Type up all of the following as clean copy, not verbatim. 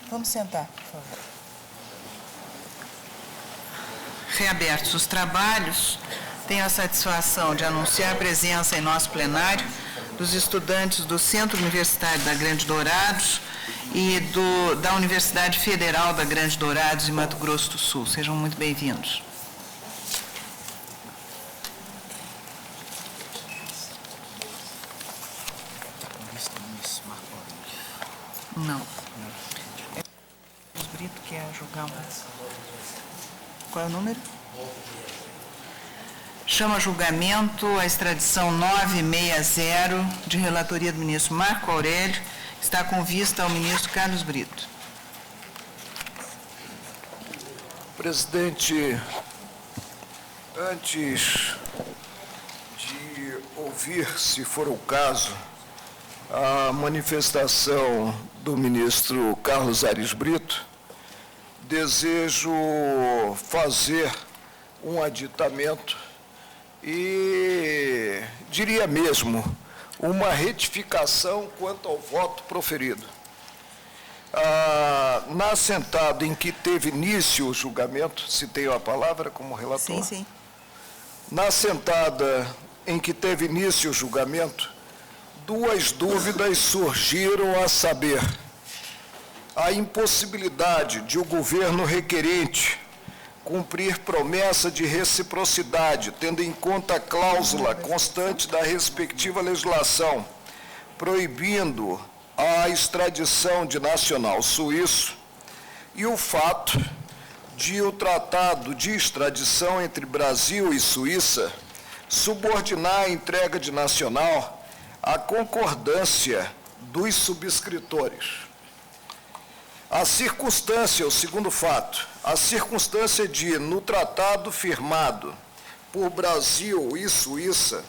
Vamos sentar, por favor. Reabertos os trabalhos, tenho a satisfação de anunciar a presença em nosso plenário dos estudantes do Centro Universitário da Grande Dourados e da Universidade Federal da Grande Dourados, em Mato Grosso do Sul. Sejam muito bem-vindos. Não. O Brito quer julgar um. Qual é o número? Chama a julgamento a extradição 960 de relatoria do ministro Marco Aurélio. Está com vista ao ministro Carlos Brito. Presidente, antes de ouvir, se for o caso, a manifestação do ministro Carlos Aires Brito, desejo fazer um aditamento e, diria mesmo, uma retificação quanto ao voto proferido. Na assentada em que teve início o julgamento, se tenho a palavra como relator. Sim, sim. Na assentada em que teve início o julgamento, duas dúvidas surgiram, a saber, a impossibilidade de o governo requerente cumprir promessa de reciprocidade, tendo em conta a cláusula constante da respectiva legislação, proibindo a extradição de nacional suíço, e o fato de o tratado de extradição entre Brasil e Suíça subordinar a entrega de nacional à concordância dos subscritores. A circunstância, o segundo fato, a circunstância de, no tratado firmado por Brasil e Suíça,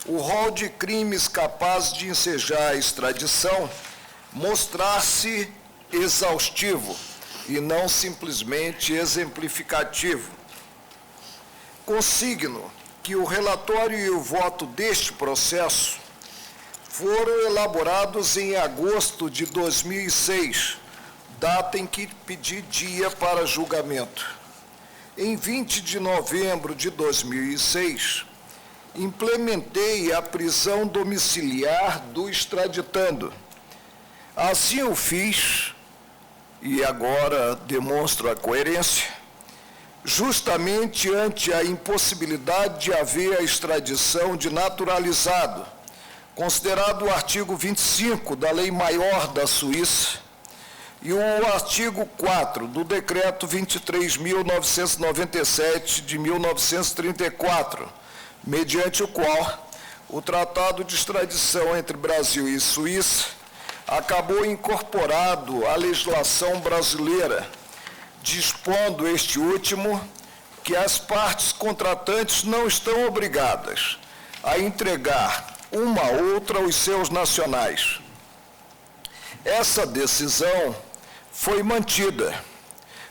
o rol de crimes capazes de ensejar a extradição mostrar-se exaustivo e não simplesmente exemplificativo. Consigno que o relatório e o voto deste processo foram elaborados em agosto de 2006, data em que pedi dia para julgamento. Em 20 de novembro de 2006, implementei a prisão domiciliar do extraditando. Assim o fiz, e agora demonstro a coerência, justamente ante a impossibilidade de haver a extradição de naturalizado, considerado o artigo 25 da Lei Maior da Suíça, e o artigo 4 do Decreto 23.997 de 1934, mediante o qual o Tratado de Extradição entre Brasil e Suíça acabou incorporado à legislação brasileira, dispondo este último que as partes contratantes não estão obrigadas a entregar uma a outra aos seus nacionais. Essa decisão foi mantida.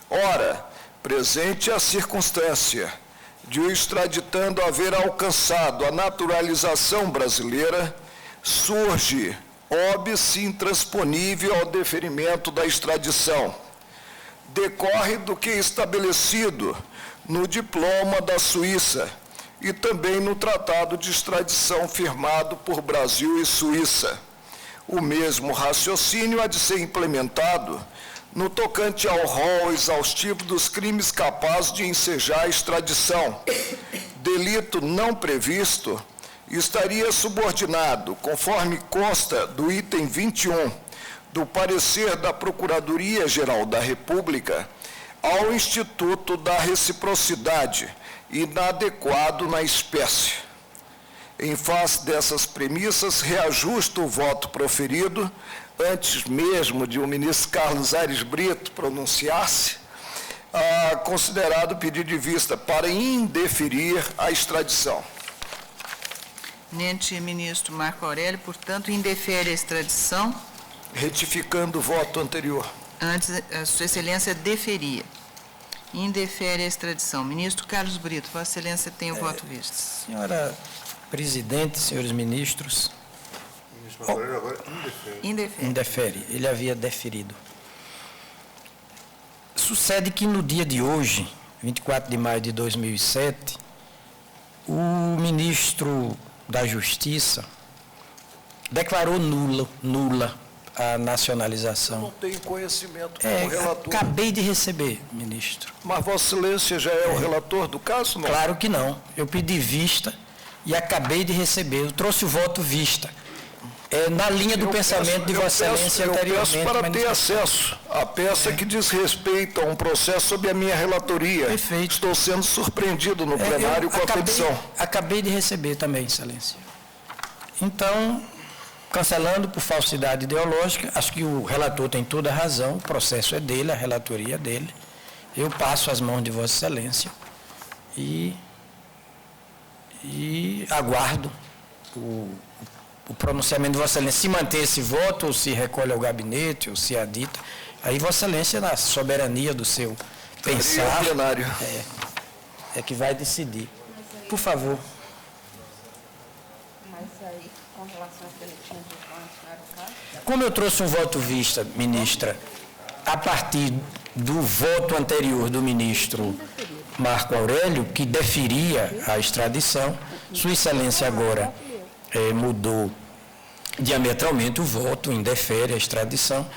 Ora, presente a circunstância de o extraditando haver alcançado a naturalização brasileira, surge óbice intransponível ao deferimento da extradição. Decorre do que é estabelecido no diploma da Suíça e também no tratado de extradição firmado por Brasil e Suíça. O mesmo raciocínio há de ser implementado no tocante ao rol exaustivo dos crimes capazes de ensejar a extradição. Delito não previsto estaria subordinado, conforme consta do item 21 do parecer da Procuradoria-Geral da República, ao Instituto da Reciprocidade, inadequado na espécie. Em face dessas premissas, reajusto o voto proferido, antes mesmo de o ministro Carlos Aires Brito pronunciar-se, considerado pedido de vista para indeferir a extradição. Tenente ministro Marco Aurélio, portanto, indefere a extradição. Retificando o voto anterior. Antes, a Sua Excelência deferia. Indefere a extradição. Ministro Carlos Brito, Vossa Excelência tem o voto visto. Senhora Presidente, senhores ministros. Indefere. Indefere. Ele havia deferido. Sucede que no dia de hoje, 24 de maio de 2007, o ministro da Justiça declarou nula a nacionalização. Não tenho conhecimento como relator. Acabei de receber, ministro. Mas Vossa Excelência já é o relator do caso, não? Claro que não. Eu pedi vista e acabei de receber. Eu trouxe o voto vista. Na linha do pensamento de Vossa Excelência anteriormente. Eu peço para ter acesso à peça que diz respeito a um processo sob a minha relatoria. Perfeito. Estou sendo surpreendido no plenário com a petição. Acabei de receber também, Excelência. Então, cancelando por falsidade ideológica, acho que o relator tem toda a razão, o processo é dele, a relatoria é dele. Eu passo às mãos de Vossa Excelência e aguardo o pronunciamento de Vossa Excelência, se manter esse voto, ou se recolhe ao gabinete, ou se adita. Aí Vossa Excelência, na soberania do seu pensar, é que vai decidir. Por favor. Mas aí, com relação àquele que tinha dito antes, não era o caso? Como eu trouxe um voto vista, ministra, a partir do voto anterior do ministro Marco Aurélio, que deferia a extradição, Sua Excelência agora mudou diametralmente o voto, indefere a extradição,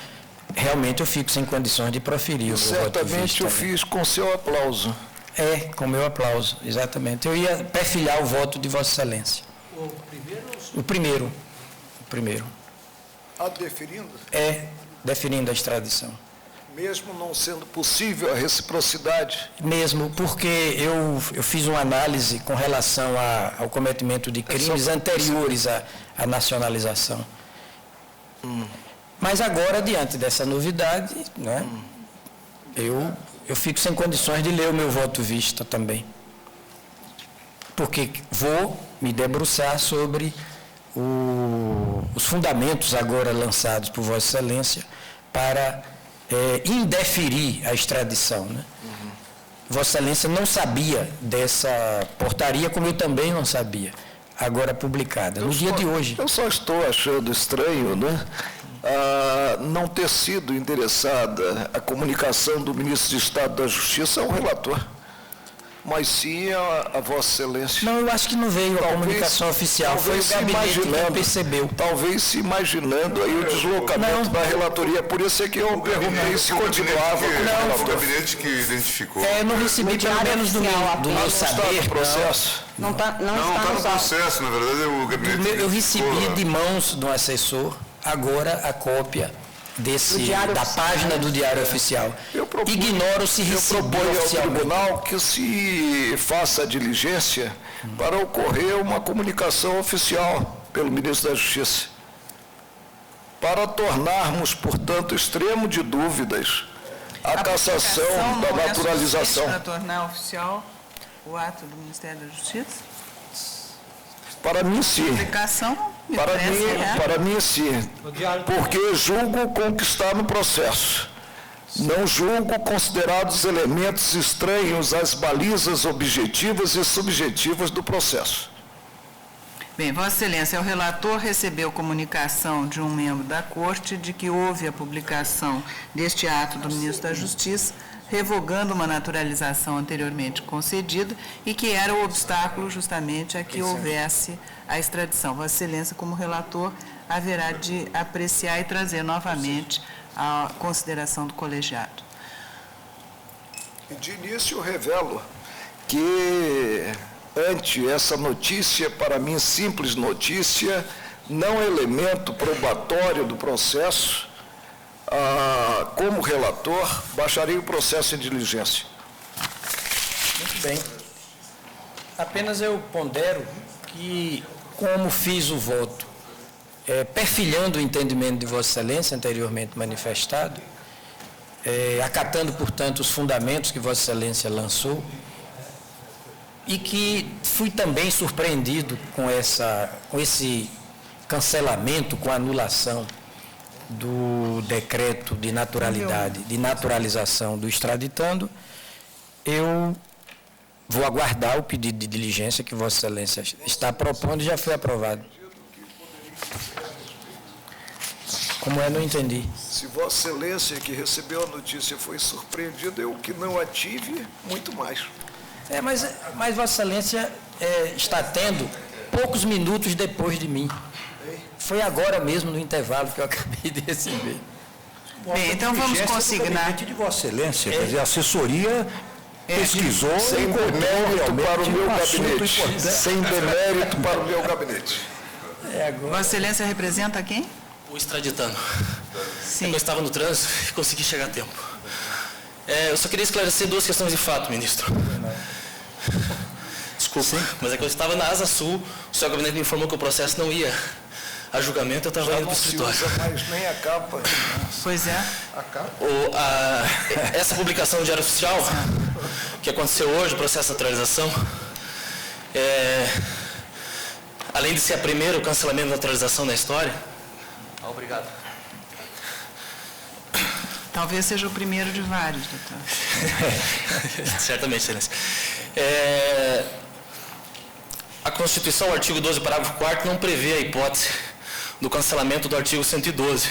realmente eu fico sem condições de proferir o meu voto vista. Certamente eu fiz com seu aplauso. Com meu aplauso, exatamente. Eu ia perfilhar o voto de Vossa Excelência. O primeiro. Deferindo? Deferindo a extradição. Mesmo não sendo possível a reciprocidade? Mesmo, porque eu fiz uma análise com relação ao cometimento de crimes anteriores à nacionalização. Mas agora, diante dessa novidade, né, eu fico sem condições de ler o meu voto vista também. Porque vou me debruçar sobre os fundamentos agora lançados por Vossa Excelência para indeferir a extradição. Né? Vossa Excelência não sabia dessa portaria, como eu também não sabia, agora publicada, no dia de hoje. Eu só estou achando estranho, né, não ter sido endereçada a comunicação do ministro de Estado da Justiça ao relator, mas sim a Vossa Excelência. Não, eu acho que não veio a comunicação oficial, foi o gabinete que percebeu. Talvez se imaginando aí o deslocamento da relatoria, por isso é que eu perguntei se continuava com o relator. Foi o gabinete que identificou. Eu não recebi, pelo menos do meu saber, no processo. Não está no processo, na verdade, o gabinete. Eu recebi de mãos do assessor, agora a cópia da página do Diário Oficial. Ignoro se recebeu ao oficialmente. tribunal que se faça a diligência para ocorrer uma comunicação oficial pelo ministro da Justiça, para tornarmos, portanto, extremo de dúvidas a cassação da naturalização. Para tornar oficial o ato do Ministério da Justiça? Para mim, sim. Para mim, sim. Porque julgo conquistar no processo. Não julgo considerados elementos estranhos às balizas objetivas e subjetivas do processo. Bem, Vossa Excelência, o relator recebeu comunicação de um membro da Corte de que houve a publicação deste ato do ministro da Justiça, revogando uma naturalização anteriormente concedida e que era o obstáculo justamente a que houvesse a extradição. Vossa Excelência, como relator, haverá de apreciar e trazer novamente a consideração do colegiado. De início, revelo que, ante essa notícia, para mim simples notícia, não elemento probatório do processo, como relator, baixarei o processo em diligência. Muito bem. Apenas eu pondero que, como fiz o voto, perfilhando o entendimento de Vossa Excelência, anteriormente manifestado, acatando, portanto, os fundamentos que Vossa Excelência lançou, e que fui também surpreendido com esse cancelamento, com a anulação do decreto de naturalidade, de naturalização do extraditando, eu vou aguardar o pedido de diligência que Vossa Excelência está propondo e já foi aprovado. Como é, não entendi. Se Vossa Excelência, que recebeu a notícia, foi surpreendido, eu que não a tive, muito mais. Mas Vossa Excelência está tendo poucos minutos depois de mim. Foi agora mesmo, no intervalo, que eu acabei de receber. Bem, então vamos consignar. De Vossa Excelência, quer dizer, a assessoria pesquisou Sem e encontrou demérito para o realmente meu um assunto gabinete. importante. Sem demérito para o meu gabinete. Vossa Excelência representa quem? O extraditando. Sim. Eu estava no trânsito e consegui chegar a tempo. Eu só queria esclarecer duas questões de fato, ministro. Desculpa, mas é que eu estava na Asa Sul, o seu gabinete me informou que o processo não ia a julgamento, eu estava indo para o Não se escritório. usa mais nem a capa. Pois é. Essa publicação do Diário Oficial, que aconteceu hoje, o processo de naturalização, além de ser a primeira, o cancelamento da naturalização na história. Obrigado. Talvez seja o primeiro de vários, doutor. Certamente, Excelência. A Constituição, o artigo 12, parágrafo 4º, não prevê a hipótese do cancelamento do artigo 112,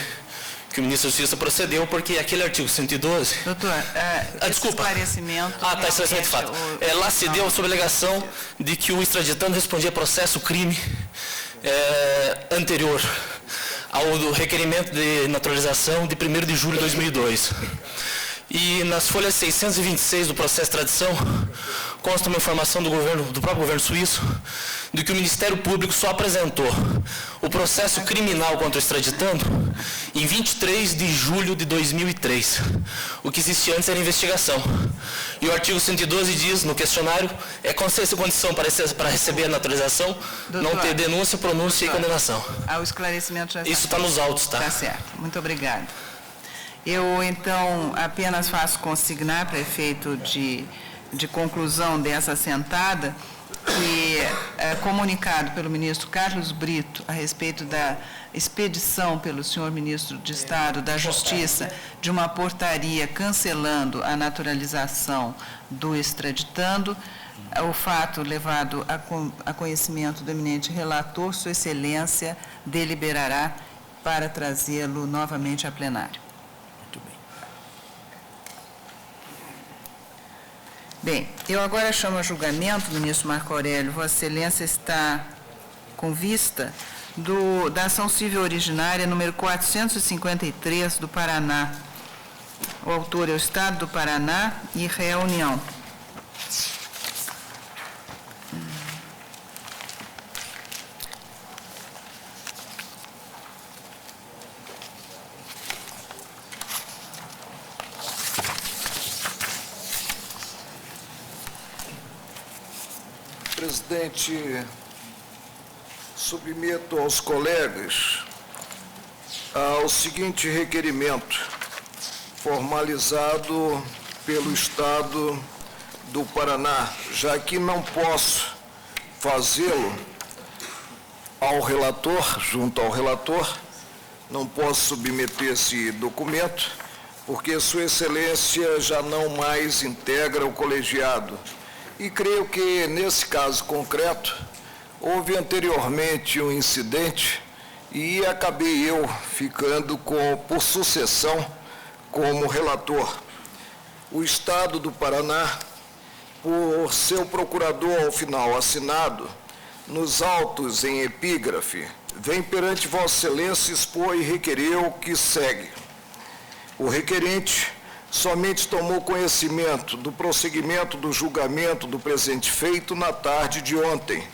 que o ministro da Justiça procedeu, porque aquele artigo 112... Doutor, desculpa. Esclarecimento... Está esclarecimento de fato. Lá se deu sob a alegação de que o extraditando respondia processo crime anterior ao do requerimento de naturalização de 1º de julho de 2002. E nas folhas 626 do processo de extradição, consta uma informação do próprio governo suíço, de que o Ministério Público só apresentou o processo criminal contra o extraditando em 23 de julho de 2003. O que existia antes era investigação. E o artigo 112 diz, no questionário, condição para receber a naturalização, doutor, não ter denúncia, pronúncia e condenação. O esclarecimento já Isso está nos autos, tá? Está certo. Muito obrigada. Eu, então, apenas faço consignar para efeito de conclusão dessa assentada que comunicado pelo ministro Carlos Brito a respeito da expedição pelo senhor ministro de Estado da Justiça de uma portaria cancelando a naturalização do extraditando, o fato levado a conhecimento do eminente relator, Sua Excelência deliberará para trazê-lo novamente a plenário. Bem, eu agora chamo a julgamento, ministro Marco Aurélio. Vossa Excelência está com vista da ação civil originária número 453 do Paraná. O autor é o Estado do Paraná e ré a União. Presidente, submeto aos colegas ao seguinte requerimento, formalizado pelo Estado do Paraná, já que não posso fazê-lo ao relator, junto ao relator, não posso submeter esse documento, porque Sua Excelência já não mais integra o colegiado. E creio que, nesse caso concreto, houve anteriormente um incidente e acabei eu ficando por sucessão como relator. O Estado do Paraná, por seu procurador ao final assinado, nos autos em epígrafe, vem perante Vossa Excelência expor e requerer o que segue. O requerente somente tomou conhecimento do prosseguimento do julgamento do presente feito na tarde de ontem,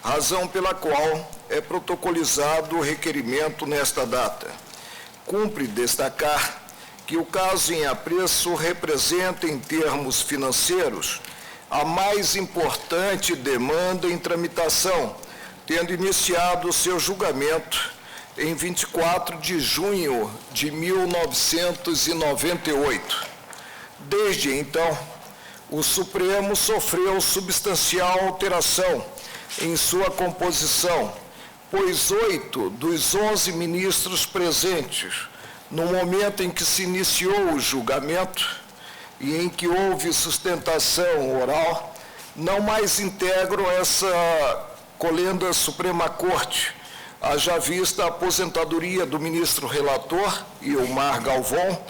razão pela qual é protocolizado o requerimento nesta data. Cumpre destacar que o caso em apreço representa, em termos financeiros, a mais importante demanda em tramitação, tendo iniciado o seu julgamento em 24 de junho de 1998. Desde então, o Supremo sofreu substancial alteração em sua composição, pois 8 dos 11 ministros presentes, no momento em que se iniciou o julgamento e em que houve sustentação oral, não mais integram essa colenda Suprema Corte, haja vista a aposentadoria do ministro relator, Ilmar Galvão,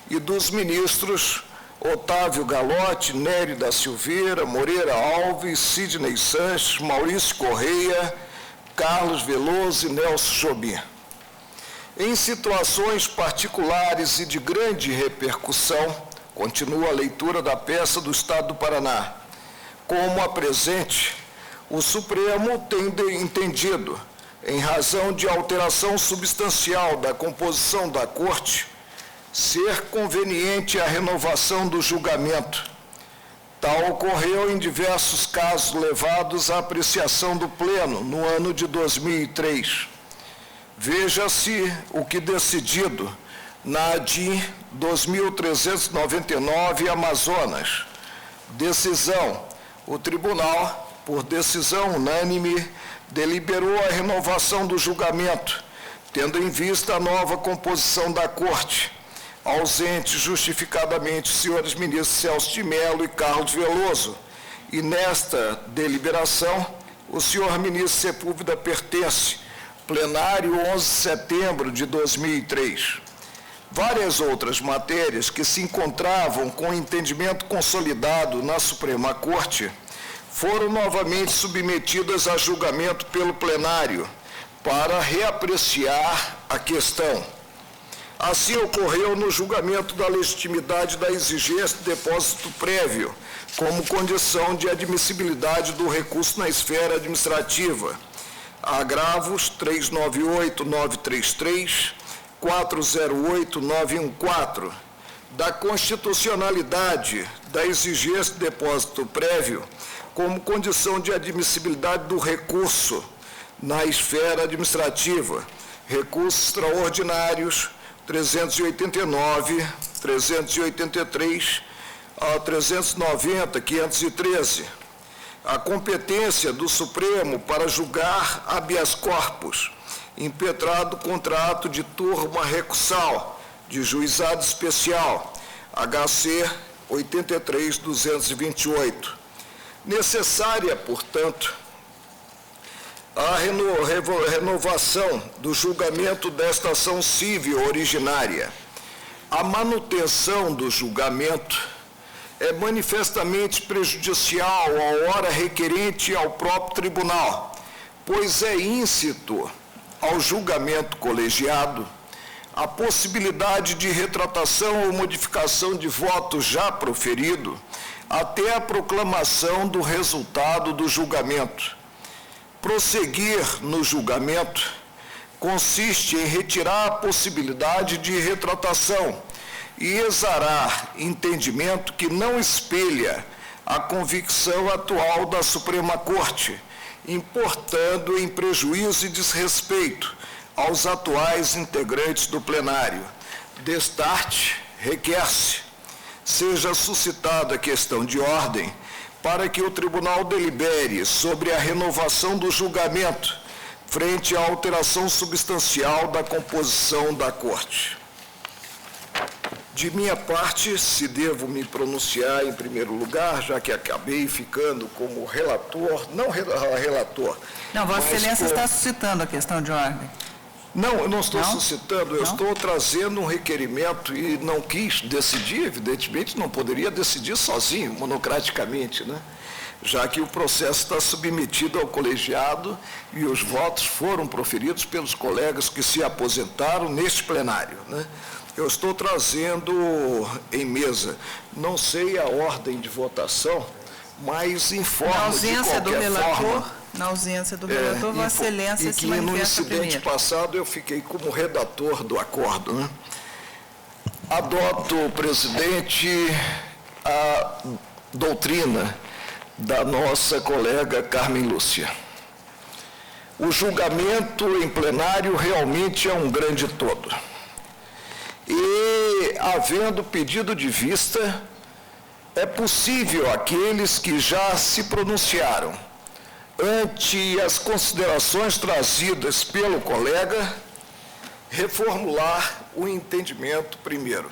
e dos ministros Otávio Galotti, Nery da Silveira, Moreira Alves, Sidney Sanches, Maurício Correia, Carlos Veloso e Nelson Jobim. Em situações particulares e de grande repercussão, continua a leitura da peça do Estado do Paraná. Como a presente, o Supremo tem entendido, em razão de alteração substancial da composição da Corte, ser conveniente a renovação do julgamento. Tal ocorreu em diversos casos levados à apreciação do Pleno no ano de 2003. Veja-se o que decidido na ADIM 2399 Amazonas. Decisão. O Tribunal, por decisão unânime, deliberou a renovação do julgamento, tendo em vista a nova composição da Corte, ausentes justificadamente os senhores ministros Celso de Mello e Carlos Veloso, e nesta deliberação, o senhor ministro Sepúlveda pertence, plenário 11 de setembro de 2003. Várias outras matérias que se encontravam com entendimento consolidado na Suprema Corte foram novamente submetidas a julgamento pelo plenário para reapreciar a questão. Assim ocorreu no julgamento da legitimidade da exigência de depósito prévio, como condição de admissibilidade do recurso na esfera administrativa. Agravos 398-933, 408-914, da constitucionalidade da exigência de depósito prévio, como condição de admissibilidade do recurso na esfera administrativa, recursos extraordinários 389, 383, 390, 513. A competência do Supremo para julgar habeas corpus, impetrado contrato de turma recursal, de juizado especial, HC 83.228. Necessária, portanto, a renovação do julgamento desta ação civil originária. A manutenção do julgamento é manifestamente prejudicial à hora requerente ao próprio tribunal, pois é íncito ao julgamento colegiado a possibilidade de retratação ou modificação de voto já proferido até a proclamação do resultado do julgamento. Prosseguir no julgamento consiste em retirar a possibilidade de retratação e exarar entendimento que não espelha a convicção atual da Suprema Corte, importando em prejuízo e desrespeito aos atuais integrantes do plenário. Destarte, requer-se, seja suscitada a questão de ordem para que o tribunal delibere sobre a renovação do julgamento frente à alteração substancial da composição da Corte. De minha parte, se devo me pronunciar em primeiro lugar, já que acabei ficando como relator, não relator... Não, Vossa Excelência está suscitando a questão de ordem. Não, eu não estou suscitando, eu Não? estou trazendo um requerimento e não quis decidir, evidentemente não poderia decidir sozinho, monocraticamente, né? Já que o processo está submetido ao colegiado e os votos foram proferidos pelos colegas que se aposentaram neste plenário, né? Eu estou trazendo em mesa, não sei a ordem de votação, mas informo de qualquer forma... Na ausência do relator, Vossa Excelência se manifesta no incidente primeiro. passado eu fiquei como redator do acordo, né? Adoto, presidente, a doutrina da nossa colega Carmen Lúcia. O julgamento em plenário realmente é um grande todo. E, havendo pedido de vista, é possível aqueles que já se pronunciaram ante as considerações trazidas pelo colega, reformular o entendimento primeiro.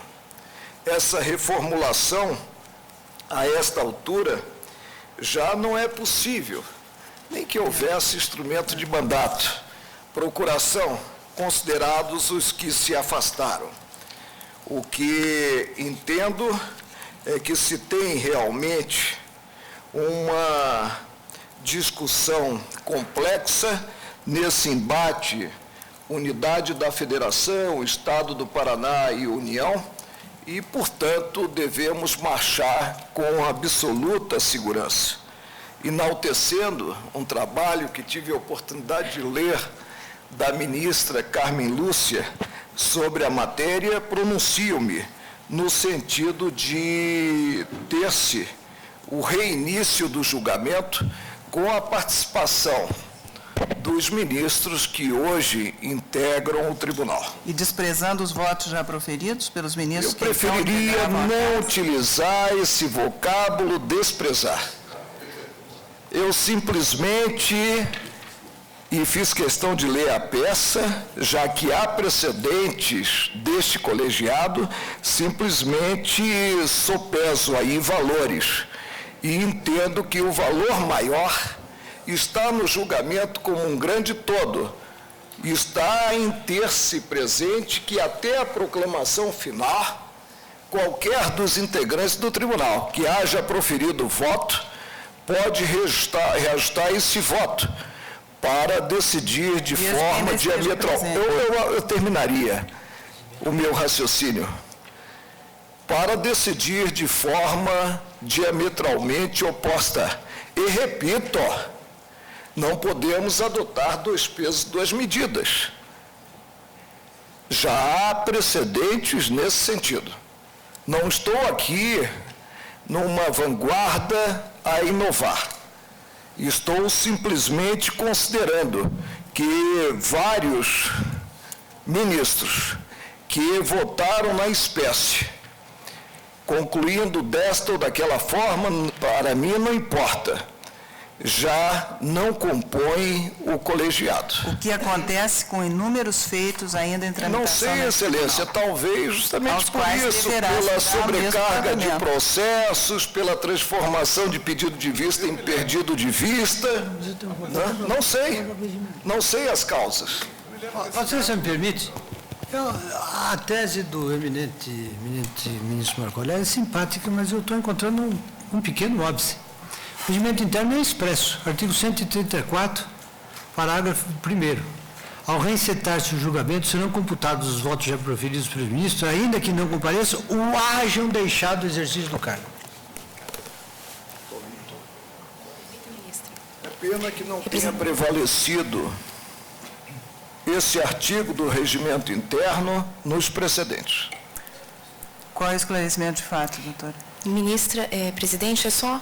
Essa reformulação, a esta altura, já não é possível, nem que houvesse instrumento de mandato, procuração, considerados os que se afastaram. O que entendo é que se tem realmente uma discussão complexa nesse embate, unidade da Federação, Estado do Paraná e União, e, portanto, devemos marchar com absoluta segurança, enaltecendo um trabalho que tive a oportunidade de ler da ministra Carmen Lúcia sobre a matéria. Pronuncio-me no sentido de ter-se o reinício do julgamento com a participação dos ministros que hoje integram o tribunal. E desprezando os votos já proferidos pelos ministros Eu que então preferiria integravam a não casa? utilizar esse vocábulo desprezar. Eu simplesmente, e fiz questão de ler a peça, já que há precedentes deste colegiado, simplesmente sopeso aí valores e entendo que o valor maior está no julgamento como um grande todo, está em ter-se presente que até a proclamação final, qualquer dos integrantes do tribunal que haja proferido voto, pode reajustar esse voto para decidir de Mesmo forma quem esteja diametral. presente. Eu terminaria o meu raciocínio. Para decidir de forma diametralmente oposta. E repito, não podemos adotar dois pesos, duas medidas. Já há precedentes nesse sentido. Não estou aqui numa vanguarda a inovar. Estou simplesmente considerando que vários ministros que votaram na espécie, concluindo desta ou daquela forma, para mim não importa, já não compõe o colegiado. O que acontece com inúmeros feitos ainda em tramitação? Não sei, no Excelência, tribunal, talvez justamente aos por quais isso, deverá pela se dar o mesmo sobrecarga de tratamento. processos, pela transformação de pedido de vista em perdido de vista. Né? Não sei as causas. Você me permite? A tese do eminente ministro Marco Aurélio é simpática, mas eu estou encontrando um pequeno óbice. O regimento interno é expresso, artigo 134, parágrafo 1º. Ao reencetar-se o julgamento, serão computados os votos já proferidos pelos ministros, ainda que não compareçam ou hajam deixado o exercício do cargo. É pena que não tenha prevalecido esse artigo do regimento interno nos precedentes. Qual é o esclarecimento de fato, doutora? Ministra, presidente, é só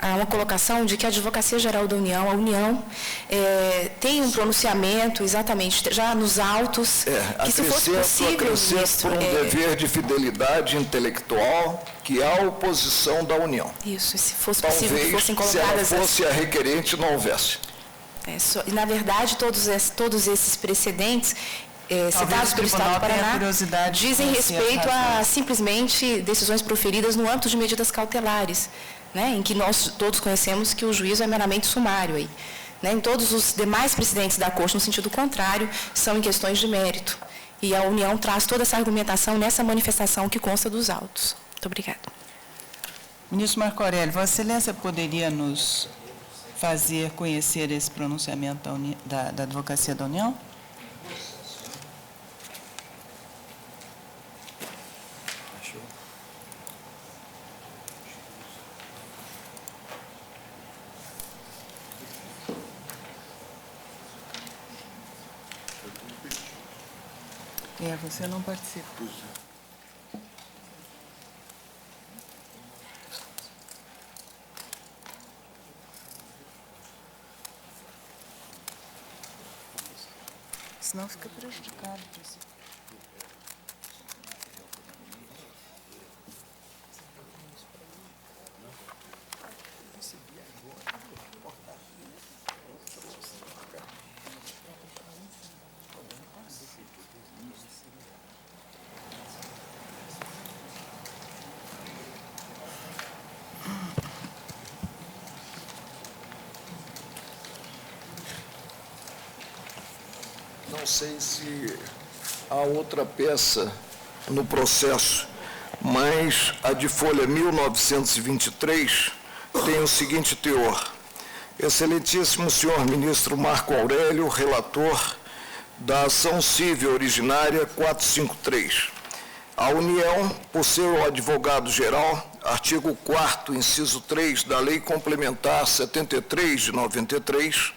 há uma colocação de que a Advocacia Geral da União, a União, tem um pronunciamento exatamente já nos autos, que se fosse possível, ministro... por um dever de fidelidade intelectual que há oposição da União. Isso, e se fosse possível que Talvez, fossem se ela colocadas... fosse a requerente, não houvesse. E, na verdade, todos esses precedentes citados o pelo Estado do tribunal tenha Paraná curiosidade de dizem conhecer respeito as a razões. simplesmente decisões proferidas no âmbito de medidas cautelares, né, em que nós todos conhecemos que o juízo é meramente sumário. Aí, né, em todos os demais precedentes da Corte, no sentido contrário, são em questões de mérito. E a União traz toda essa argumentação nessa manifestação que consta dos autos. Muito obrigada. Ministro Marco Aurélio, Vossa Excelência poderia nos fazer conhecer esse pronunciamento da Advocacia da União? Você não participa. Senão fica prejudicado. sei se há outra peça no processo, mas a de folha 1923 tem o seguinte teor. Excelentíssimo senhor ministro Marco Aurélio, relator da ação civil originária 453. A União, por ser o advogado-geral, artigo 4º, inciso 3 da Lei Complementar 73 de 93,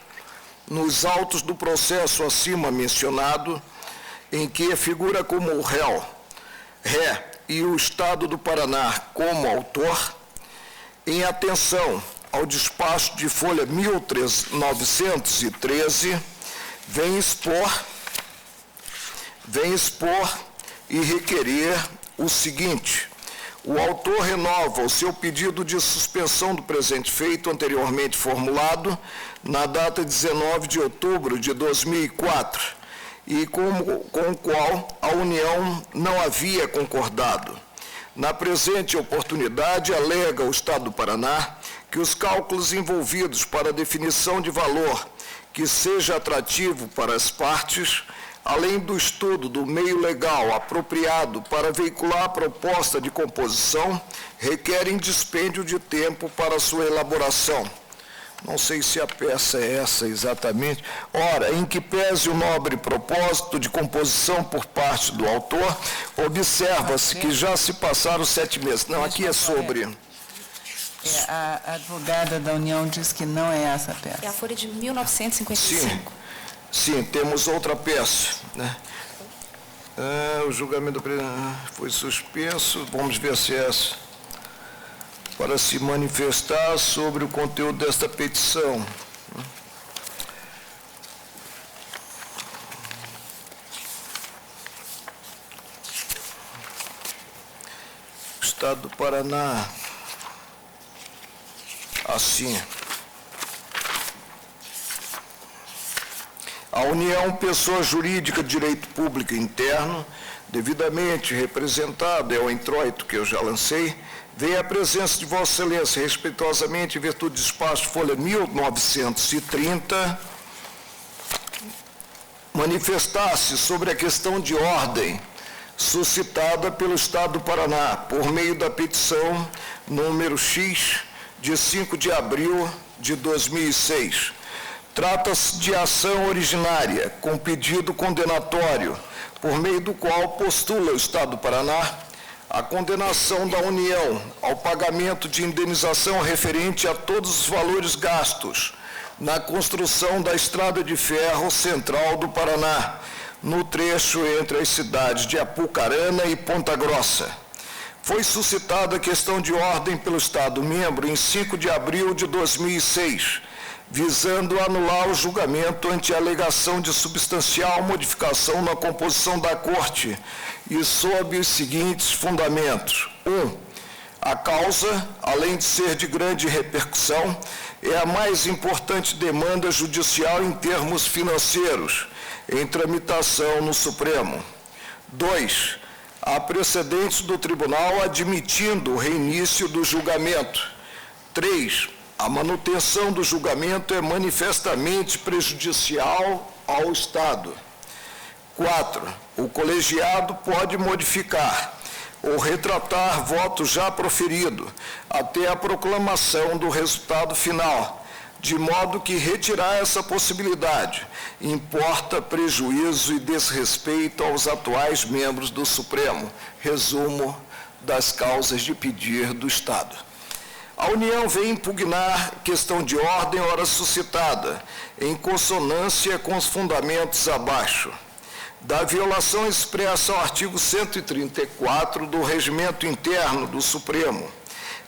nos autos do processo acima mencionado, em que figura como réu, e o Estado do Paraná como autor, em atenção ao despacho de folha 1913, vem expor e requerer o seguinte: o autor renova o seu pedido de suspensão do presente feito anteriormente formulado na data 19 de outubro de 2004 e com o qual a União não havia concordado. Na presente oportunidade, alega o Estado do Paraná que os cálculos envolvidos para a definição de valor que seja atrativo para as partes, além do estudo do meio legal apropriado para veicular a proposta de composição, requerem dispêndio de tempo para sua elaboração. Não sei se a peça é essa exatamente. Ora, em que pese o nobre propósito de composição por parte do autor, observa-se que já se passaram 7 meses. Não, aqui é sobre... A advogada da União diz que não é essa peça. É a folha de 1955. Sim, temos outra peça, né? O julgamento foi suspenso, vamos ver se é essa. Para se manifestar sobre o conteúdo desta petição. Estado do Paraná. Assim. A União, pessoa jurídica de direito público interno, devidamente representada, é o introito que eu já lancei, vem à presença de Vossa Excelência, respeitosamente, em virtude do despacho folha 1930, manifestar-se sobre a questão de ordem suscitada pelo Estado do Paraná, por meio da petição número X, de 5 de abril de 2006. Trata-se de ação originária, com pedido condenatório, por meio do qual postula o Estado do Paraná a condenação da União ao pagamento de indenização referente a todos os valores gastos na construção da Estrada de Ferro Central do Paraná, no trecho entre as cidades de Apucarana e Ponta Grossa. Foi suscitada a questão de ordem pelo Estado-membro em 5 de abril de 2006, visando anular o julgamento ante a alegação de substancial modificação na composição da Corte e sob os seguintes fundamentos. 1. A causa, além de ser de grande repercussão, é a mais importante demanda judicial em termos financeiros, em tramitação no Supremo. 2. Há precedentes do Tribunal admitindo o reinício do julgamento. 3. A manutenção do julgamento é manifestamente prejudicial ao Estado. 4. O colegiado pode modificar ou retratar voto já proferido até a proclamação do resultado final, de modo que retirar essa possibilidade importa prejuízo e desrespeito aos atuais membros do Supremo. Resumo das causas de pedir do Estado. A União vem impugnar questão de ordem ora suscitada, em consonância com os fundamentos abaixo, da violação expressa ao artigo 134 do Regimento Interno do Supremo,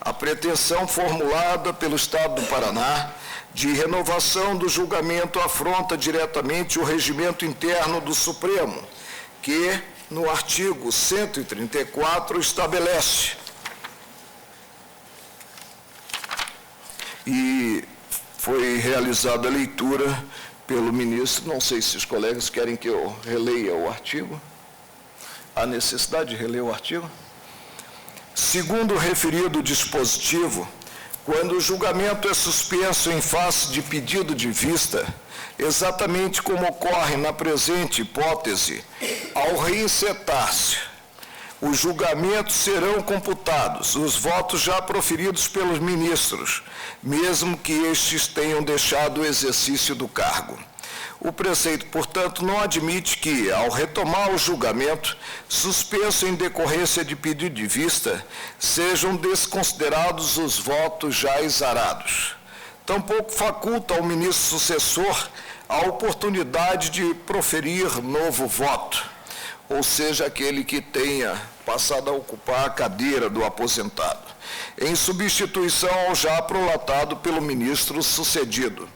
a pretensão formulada pelo Estado do Paraná de renovação do julgamento afronta diretamente o Regimento Interno do Supremo, que, no artigo 134, estabelece. E foi realizada a leitura pelo ministro, não sei se os colegas querem que eu releia o artigo. Há necessidade de reler o artigo? Segundo o referido dispositivo, quando o julgamento é suspenso em face de pedido de vista, exatamente como ocorre na presente hipótese, ao reinsetar-se, os julgamentos serão computados, os votos já proferidos pelos ministros, mesmo que estes tenham deixado o exercício do cargo. O preceito, portanto, não admite que, ao retomar o julgamento, suspenso em decorrência de pedido de vista, sejam desconsiderados os votos já exarados. Tampouco faculta ao ministro sucessor a oportunidade de proferir novo voto, ou seja, aquele que tenha passado a ocupar a cadeira do aposentado, em substituição ao já prolatado pelo ministro sucedido.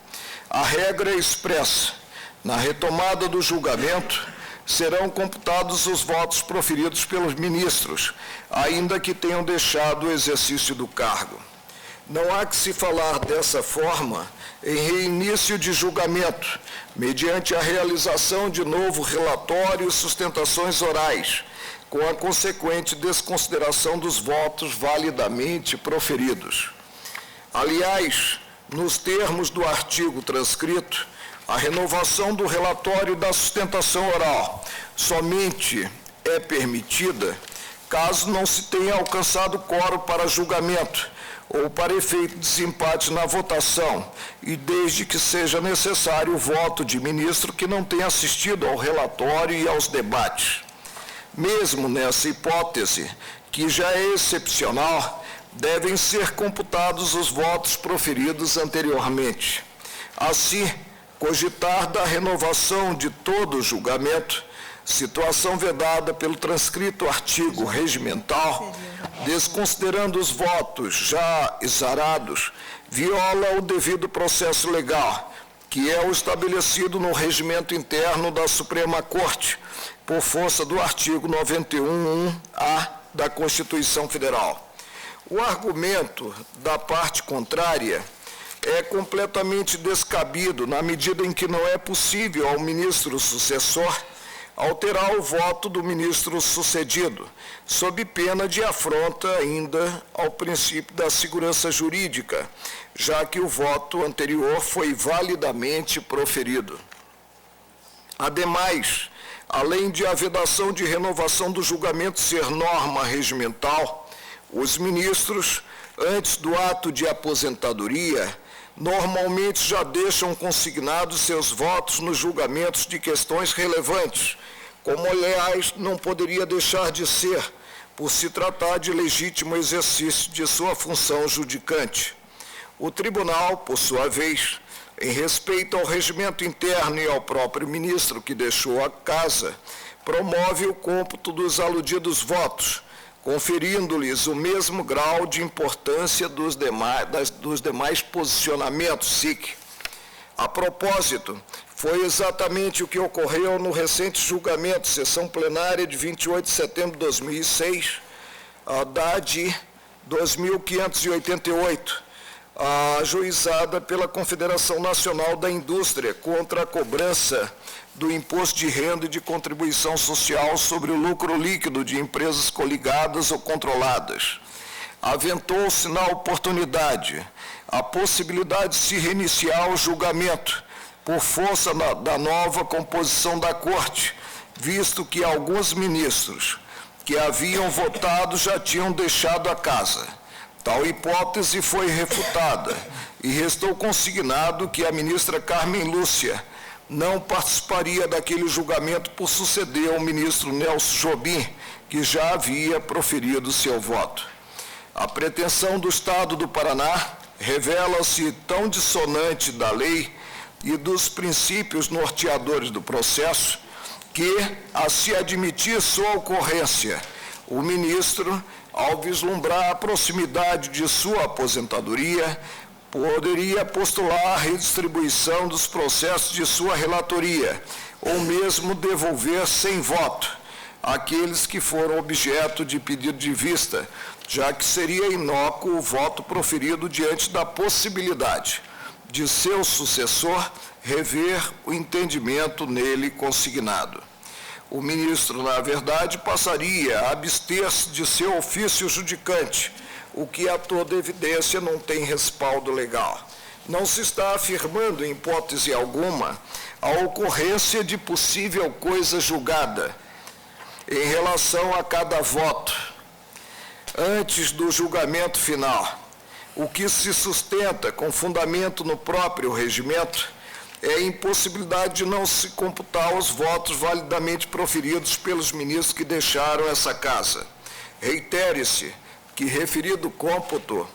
A regra é expressa. Na retomada do julgamento, serão computados os votos proferidos pelos ministros, ainda que tenham deixado o exercício do cargo. Não há que se falar dessa forma em reinício de julgamento, mediante a realização de novo relatório e sustentações orais, com a consequente desconsideração dos votos validamente proferidos. Aliás, nos termos do artigo transcrito, a renovação do relatório da sustentação oral somente é permitida caso não se tenha alcançado quórum para julgamento ou para efeito de desempate na votação, e desde que seja necessário o voto de ministro que não tenha assistido ao relatório e aos debates. Mesmo nessa hipótese, que já é excepcional, devem ser computados os votos proferidos anteriormente. Assim, cogitar da renovação de todo o julgamento, situação vedada pelo transcrito artigo regimental, desconsiderando os votos já exarados, viola o devido processo legal, que é o estabelecido no regimento interno da Suprema Corte, por força do artigo 91.1-A da Constituição Federal. O argumento da parte contrária é completamente descabido na medida em que não é possível ao ministro sucessor alterar o voto do ministro sucedido, sob pena de afronta ainda ao princípio da segurança jurídica, já que o voto anterior foi validamente proferido. Ademais, além de a vedação de renovação do julgamento ser norma regimental, os ministros, antes do ato de aposentadoria, normalmente já deixam consignados seus votos nos julgamentos de questões relevantes, como, aliás, não poderia deixar de ser, por se tratar de legítimo exercício de sua função judicante. O tribunal, por sua vez, em respeito ao regimento interno e ao próprio ministro que deixou a casa, promove o cômputo dos aludidos votos, conferindo-lhes o mesmo grau de importância dos demais posicionamentos SIC. A propósito, foi exatamente o que ocorreu no recente julgamento, sessão plenária de 28 de setembro de 2006, da de 2588, ajuizada pela Confederação Nacional da Indústria contra a cobrança do Imposto de Renda e de Contribuição Social sobre o lucro líquido de empresas coligadas ou controladas. Aventou-se na oportunidade a possibilidade de se reiniciar o julgamento por força da nova composição da Corte, visto que alguns ministros que haviam votado já tinham deixado a casa. Tal hipótese foi refutada e restou consignado que a ministra Carmen Lúcia não participaria daquele julgamento por suceder ao ministro Nelson Jobim, que já havia proferido seu voto. A pretensão do Estado do Paraná revela-se tão dissonante da lei e dos princípios norteadores do processo que, a se admitir sua ocorrência, o ministro, ao vislumbrar a proximidade de sua aposentadoria, poderia postular a redistribuição dos processos de sua relatoria, ou mesmo devolver sem voto aqueles que foram objeto de pedido de vista, já que seria inócuo o voto proferido diante da possibilidade de seu sucessor rever o entendimento nele consignado. O ministro, na verdade, passaria a abster-se de seu ofício judicante, o que a toda evidência não tem respaldo legal. Não se está afirmando, em hipótese alguma, a ocorrência de possível coisa julgada em relação a cada voto antes do julgamento final. O que se sustenta com fundamento no próprio regimento é a impossibilidade de não se computar os votos validamente proferidos pelos ministros que deixaram essa casa. Reitere-se que referido cômputo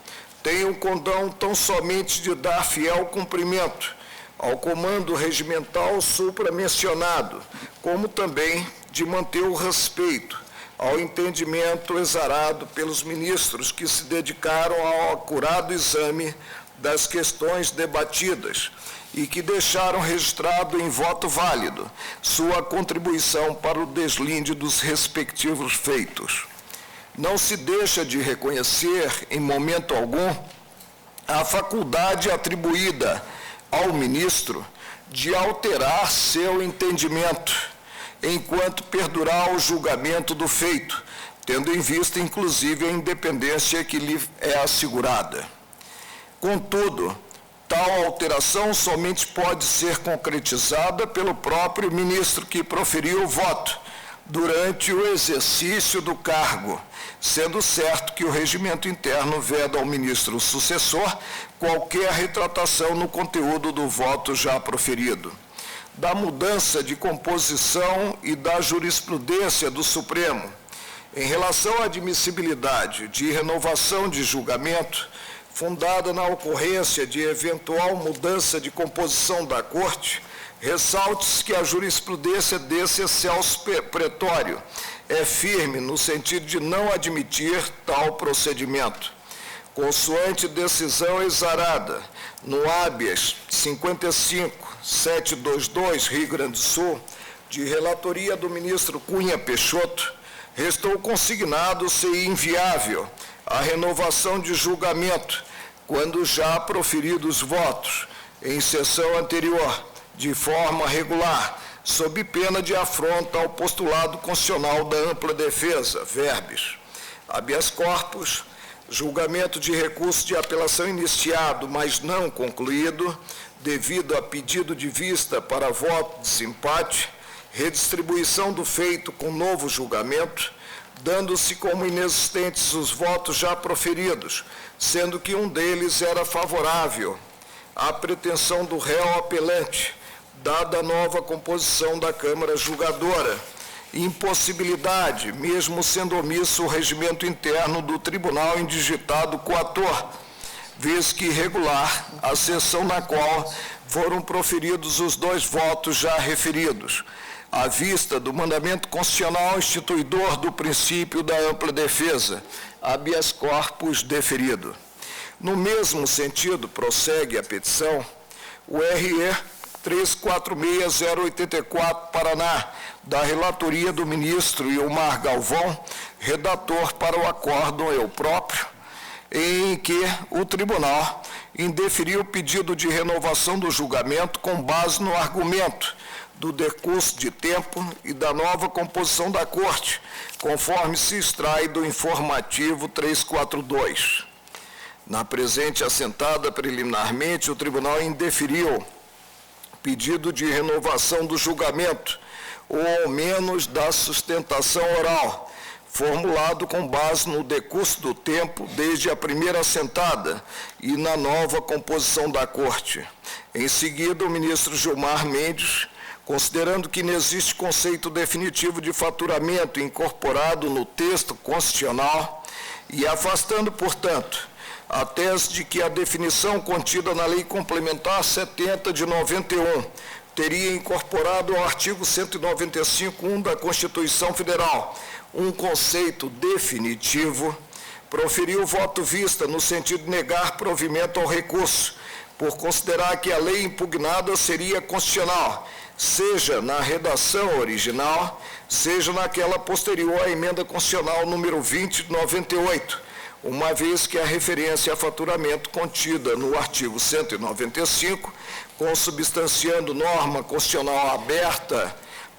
tem o condão tão somente de dar fiel cumprimento ao comando regimental supramencionado, como também de manter o respeito ao entendimento exarado pelos ministros que se dedicaram ao acurado exame das questões debatidas e que deixaram registrado em voto válido sua contribuição para o deslinde dos respectivos feitos. Não se deixa de reconhecer, em momento algum, a faculdade atribuída ao ministro de alterar seu entendimento, enquanto perdurar o julgamento do feito, tendo em vista, inclusive, a independência que lhe é assegurada. Contudo, tal alteração somente pode ser concretizada pelo próprio ministro que proferiu o voto durante o exercício do cargo, sendo certo que o regimento interno veda ao ministro sucessor qualquer retratação no conteúdo do voto já proferido. Da mudança de composição e da jurisprudência do Supremo, em relação à admissibilidade de renovação de julgamento, fundada na ocorrência de eventual mudança de composição da Corte, ressalte-se que a jurisprudência desse excelso pretório é firme no sentido de não admitir tal procedimento. Consoante decisão exarada no habeas 55.722, Rio Grande do Sul, de relatoria do ministro Cunha Peixoto, restou consignado ser inviável a renovação de julgamento, quando já proferidos votos em sessão anterior, de forma regular, sob pena de afronta ao postulado constitucional da ampla defesa, verbis. Habeas corpus, julgamento de recurso de apelação iniciado, mas não concluído, devido a pedido de vista para voto de desempate, redistribuição do feito com novo julgamento, dando-se como inexistentes os votos já proferidos, sendo que um deles era favorável à pretensão do réu apelante, dada a nova composição da Câmara Julgadora, impossibilidade, mesmo sendo omisso o regimento interno do tribunal indigitado coator, vez que irregular a sessão na qual foram proferidos os dois votos já referidos, à vista do mandamento constitucional instituidor do princípio da ampla defesa, habeas corpus deferido. No mesmo sentido, prossegue a petição, o RE 346084, Paraná, da relatoria do ministro Ilmar Galvão, redator para o acórdão eu próprio, em que o tribunal indeferiu o pedido de renovação do julgamento com base no argumento do decurso de tempo e da nova composição da Corte, conforme se extrai do informativo 342. Na presente assentada preliminarmente, o tribunal indeferiu pedido de renovação do julgamento, ou ao menos da sustentação oral, formulado com base no decurso do tempo desde a primeira assentada e na nova composição da Corte. Em seguida, o ministro Gilmar Mendes, considerando que não existe conceito definitivo de faturamento incorporado no texto constitucional e afastando, portanto, a tese de que a definição contida na Lei Complementar 70 de 91 teria incorporado ao artigo 195.1 da Constituição Federal um conceito definitivo, proferiu voto vista no sentido de negar provimento ao recurso, por considerar que a lei impugnada seria constitucional, seja na redação original, seja naquela posterior à emenda constitucional número 20 de 98, uma vez que a referência a faturamento contida no artigo 195, consubstanciando norma constitucional aberta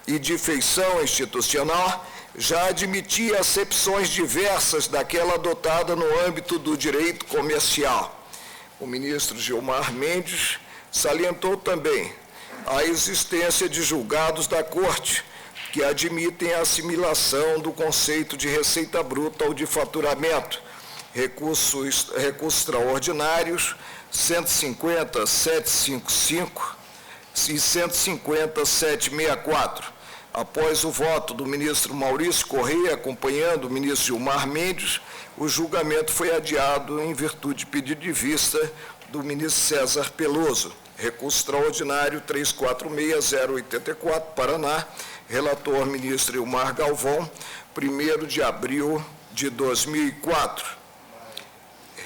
e de feição institucional, já admitia acepções diversas daquela adotada no âmbito do direito comercial. O ministro Gilmar Mendes salientou também a existência de julgados da Corte que admitem a assimilação do conceito de receita bruta ao de faturamento, recursos extraordinários 150.755 e 150.764. Após o voto do ministro Maurício Correia, acompanhando o ministro Gilmar Mendes, o julgamento foi adiado em virtude de pedido de vista do ministro César Peloso. Recurso extraordinário 346.084, Paraná, relator ministro Ilmar Galvão, 1º de abril de 2004.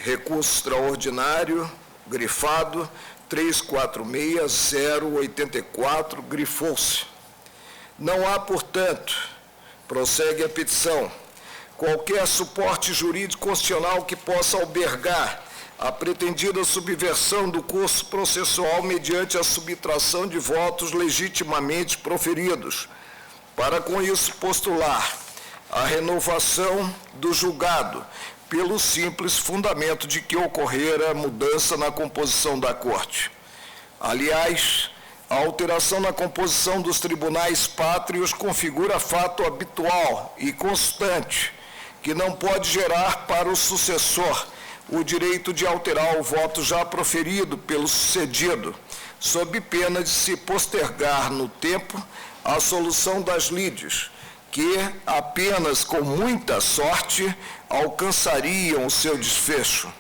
Recurso extraordinário, grifado, 346.084, grifou-se. Não há, portanto, prossegue a petição, qualquer suporte jurídico constitucional que possa albergar a pretendida subversão do curso processual mediante a subtração de votos legitimamente proferidos, para com isso postular a renovação do julgado, pelo simples fundamento de que ocorrera mudança na composição da Corte. Aliás, a alteração na composição dos tribunais pátrios configura fato habitual e constante, que não pode gerar para o sucessor o direito de alterar o voto já proferido pelo sucedido, sob pena de se postergar no tempo a solução das lides, que apenas com muita sorte alcançariam o seu desfecho.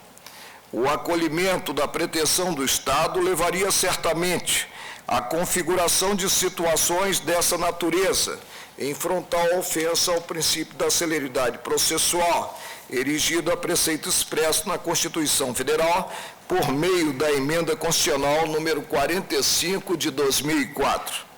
O acolhimento da pretensão do Estado levaria certamente à configuração de situações dessa natureza, em frontal ofensa ao princípio da celeridade processual, erigido a preceito expresso na Constituição Federal por meio da Emenda Constitucional número 45 de 2004.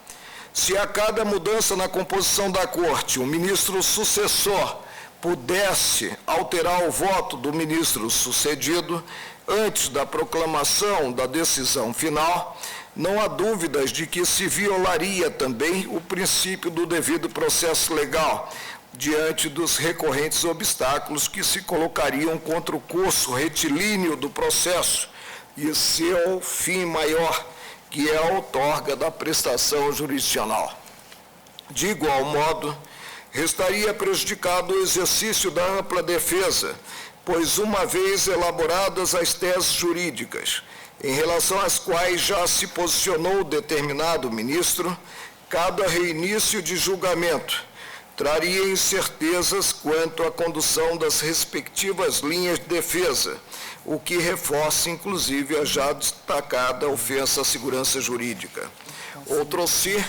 Se a cada mudança na composição da Corte, o ministro sucessor pudesse alterar o voto do ministro sucedido antes da proclamação da decisão final, não há dúvidas de que se violaria também o princípio do devido processo legal, diante dos recorrentes obstáculos que se colocariam contra o curso retilíneo do processo e seu fim maior, que é a outorga da prestação jurisdicional. De igual modo, restaria prejudicado o exercício da ampla defesa, pois uma vez elaboradas as teses jurídicas, em relação às quais já se posicionou determinado ministro, cada reinício de julgamento traria incertezas quanto à condução das respectivas linhas de defesa, o que reforça, inclusive, a já destacada ofensa à segurança jurídica. Outrossi,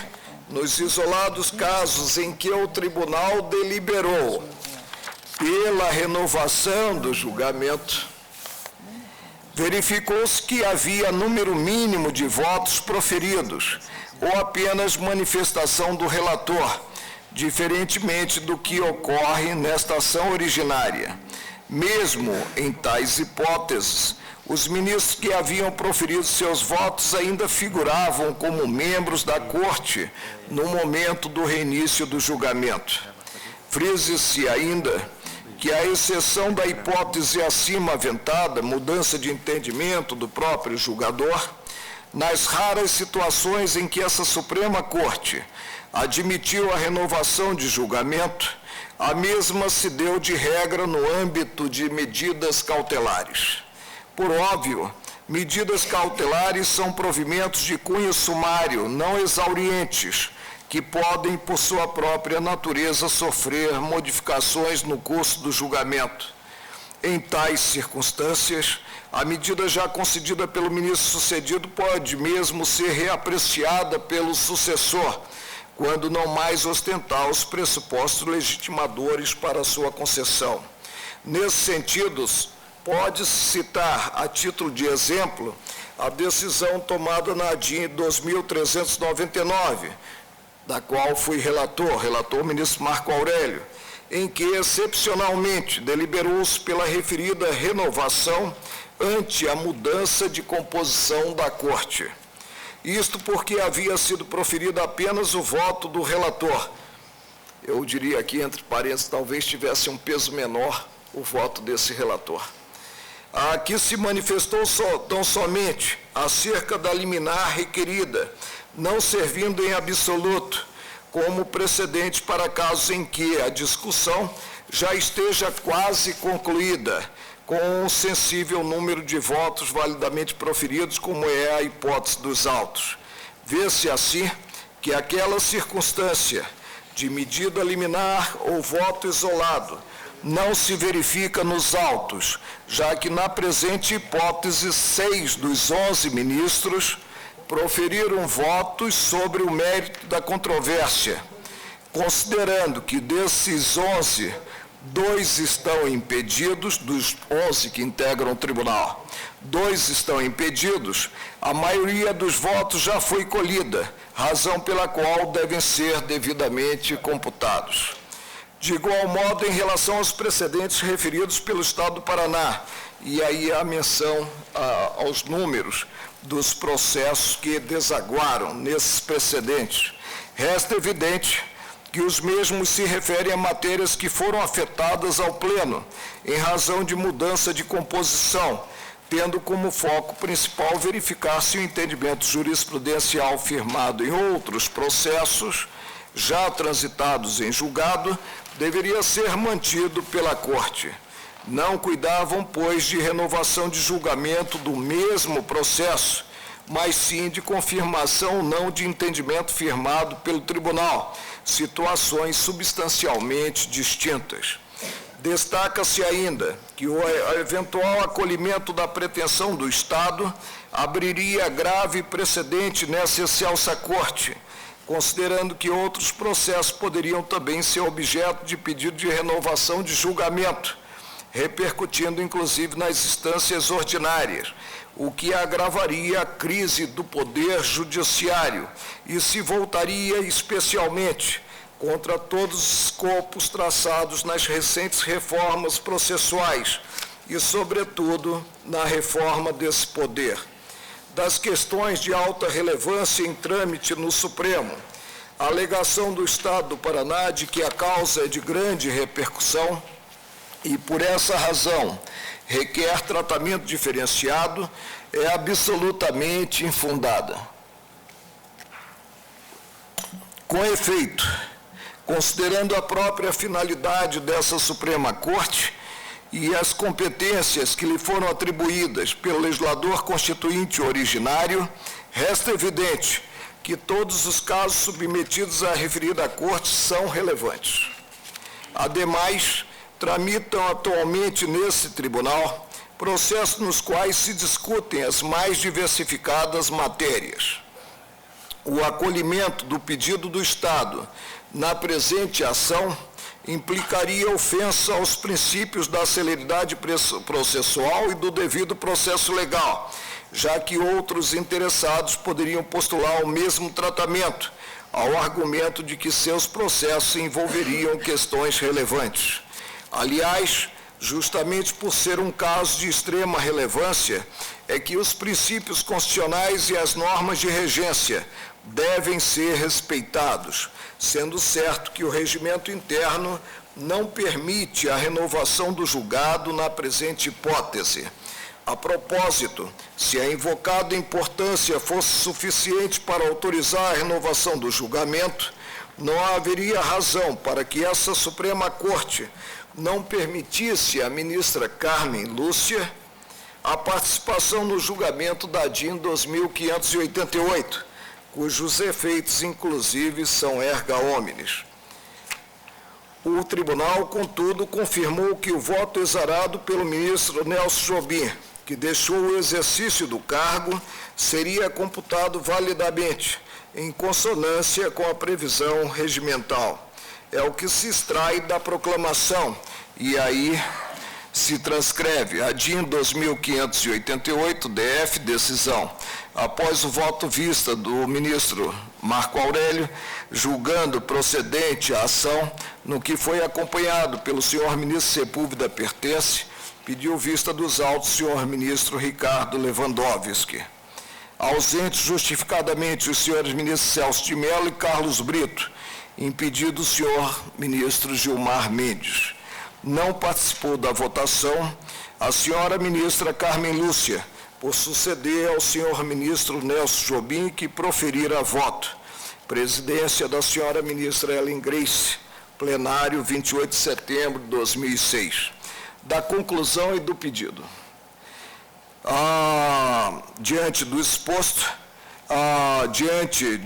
nos isolados casos em que o tribunal deliberou pela renovação do julgamento, verificou-se que havia número mínimo de votos proferidos, ou apenas manifestação do relator, diferentemente do que ocorre nesta ação originária. Mesmo em tais hipóteses, os ministros que haviam proferido seus votos ainda figuravam como membros da Corte no momento do reinício do julgamento. Frise-se ainda que, à exceção da hipótese acima aventada, mudança de entendimento do próprio julgador, nas raras situações em que essa Suprema Corte admitiu a renovação de julgamento, a mesma se deu de regra no âmbito de medidas cautelares. Por óbvio, medidas cautelares são provimentos de cunho sumário, não exaurientes, que podem, por sua própria natureza, sofrer modificações no curso do julgamento. Em tais circunstâncias, a medida já concedida pelo ministro sucedido pode mesmo ser reapreciada pelo sucessor, quando não mais ostentar os pressupostos legitimadores para sua concessão. Nesses sentidos, pode-se citar, a título de exemplo, a decisão tomada na ADIM 2399, da qual fui relator o ministro Marco Aurélio, em que, excepcionalmente, deliberou-se pela referida renovação ante a mudança de composição da Corte. Isto porque havia sido proferido apenas o voto do relator, eu diria aqui, entre parênteses, talvez tivesse um peso menor o voto desse relator. Aqui se manifestou tão somente acerca da liminar requerida, não servindo em absoluto como precedente para casos em que a discussão já esteja quase concluída, com um sensível número de votos validamente proferidos, como é a hipótese dos autos. Vê-se assim que aquela circunstância de medida liminar ou voto isolado não se verifica nos autos, já que na presente hipótese 6 dos 11 ministros proferiram votos sobre o mérito da controvérsia, considerando que desses 11, 2 estão impedidos, dos 11 que integram o tribunal, 2 estão impedidos, a maioria dos votos já foi colhida, razão pela qual devem ser devidamente computados. De igual modo, em relação aos precedentes referidos pelo Estado do Paraná, e aí a menção aos números dos processos que desaguaram nesses precedentes, resta evidente que os mesmos se referem a matérias que foram afetadas ao Pleno, em razão de mudança de composição, tendo como foco principal verificar se o entendimento jurisprudencial firmado em outros processos, já transitados em julgado, deveria ser mantido pela Corte. Não cuidavam, pois, de renovação de julgamento do mesmo processo, mas sim de confirmação não de entendimento firmado pelo tribunal, situações substancialmente distintas. Destaca-se ainda que o eventual acolhimento da pretensão do Estado abriria grave precedente nessa excelsa Corte, considerando que outros processos poderiam também ser objeto de pedido de renovação de julgamento, repercutindo inclusive nas instâncias ordinárias, o que agravaria a crise do poder judiciário e se voltaria especialmente contra todos os escopos traçados nas recentes reformas processuais e, sobretudo, na reforma desse poder. Das questões de alta relevância em trâmite no Supremo, a alegação do Estado do Paraná de que a causa é de grande repercussão e, por essa razão, requer tratamento diferenciado, é absolutamente infundada. Com efeito, considerando a própria finalidade dessa Suprema Corte e as competências que lhe foram atribuídas pelo legislador constituinte originário, resta evidente que todos os casos submetidos à referida Corte são relevantes. Ademais, tramitam atualmente nesse tribunal processos nos quais se discutem as mais diversificadas matérias. O acolhimento do pedido do Estado na presente ação implicaria ofensa aos princípios da celeridade processual e do devido processo legal, já que outros interessados poderiam postular o mesmo tratamento, ao argumento de que seus processos envolveriam questões relevantes. Aliás, justamente por ser um caso de extrema relevância, é que os princípios constitucionais e as normas de regência devem ser respeitados, sendo certo que o regimento interno não permite a renovação do julgado na presente hipótese. A propósito, se a invocada importância fosse suficiente para autorizar a renovação do julgamento, não haveria razão para que essa Suprema Corte não permitisse à ministra Carmen Lúcia a participação no julgamento da DIN 2588, cujos efeitos, inclusive, são erga omnes. O tribunal, contudo, confirmou que o voto exarado pelo ministro Nelson Jobim, que deixou o exercício do cargo, seria computado validamente, em consonância com a previsão regimental. É o que se extrai da proclamação, e aí se transcreve a DIN 2588, DF, decisão. Após o voto vista do ministro Marco Aurélio, julgando procedente a ação, no que foi acompanhado pelo senhor ministro Sepúlveda Pertence, pediu vista dos autos o senhor ministro Ricardo Lewandowski. Ausentes justificadamente os senhores ministros Celso de Mello e Carlos Brito, Impedido o senhor ministro Gilmar Mendes. Não participou da votação a senhora ministra Carmen Lúcia, por suceder ao senhor ministro Nelson Jobim, que proferira voto. Presidência da senhora ministra Ellen Grace, plenário 28 de setembro de 2006. Da conclusão e do pedido. Diante do exposto, diante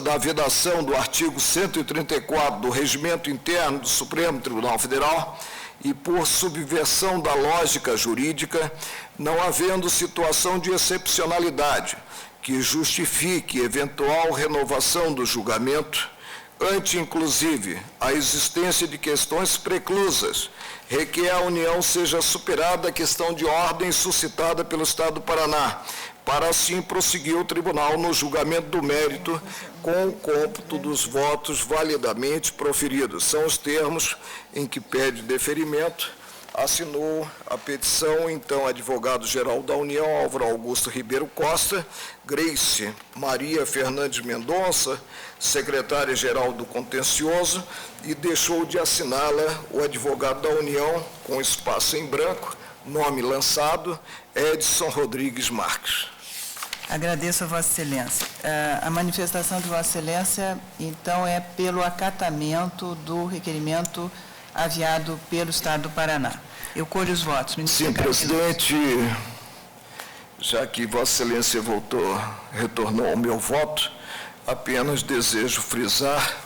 da vedação do artigo 134 do Regimento Interno do Supremo Tribunal Federal e por subversão da lógica jurídica, não havendo situação de excepcionalidade que justifique eventual renovação do julgamento, ante, inclusive, a existência de questões preclusas, requer a União seja superada a questão de ordem suscitada pelo Estado do Paraná, para assim prosseguir o tribunal no julgamento do mérito com o cômputo dos votos validamente proferidos. São os termos em que pede deferimento. Assinou a petição, então, advogado-geral da União, Álvaro Augusto Ribeiro Costa, Grace Maria Fernandes Mendonça, secretária-geral do Contencioso, e deixou de assiná-la o advogado da União, com espaço em branco, nome lançado, Edson Rodrigues Marques. Agradeço a Vossa Excelência. A manifestação de Vossa Excelência, então, é pelo acatamento do requerimento aviado pelo Estado do Paraná. Eu colho os votos, ministro. Sim, presidente, já que Vossa Excelência retornou ao meu voto, apenas desejo frisar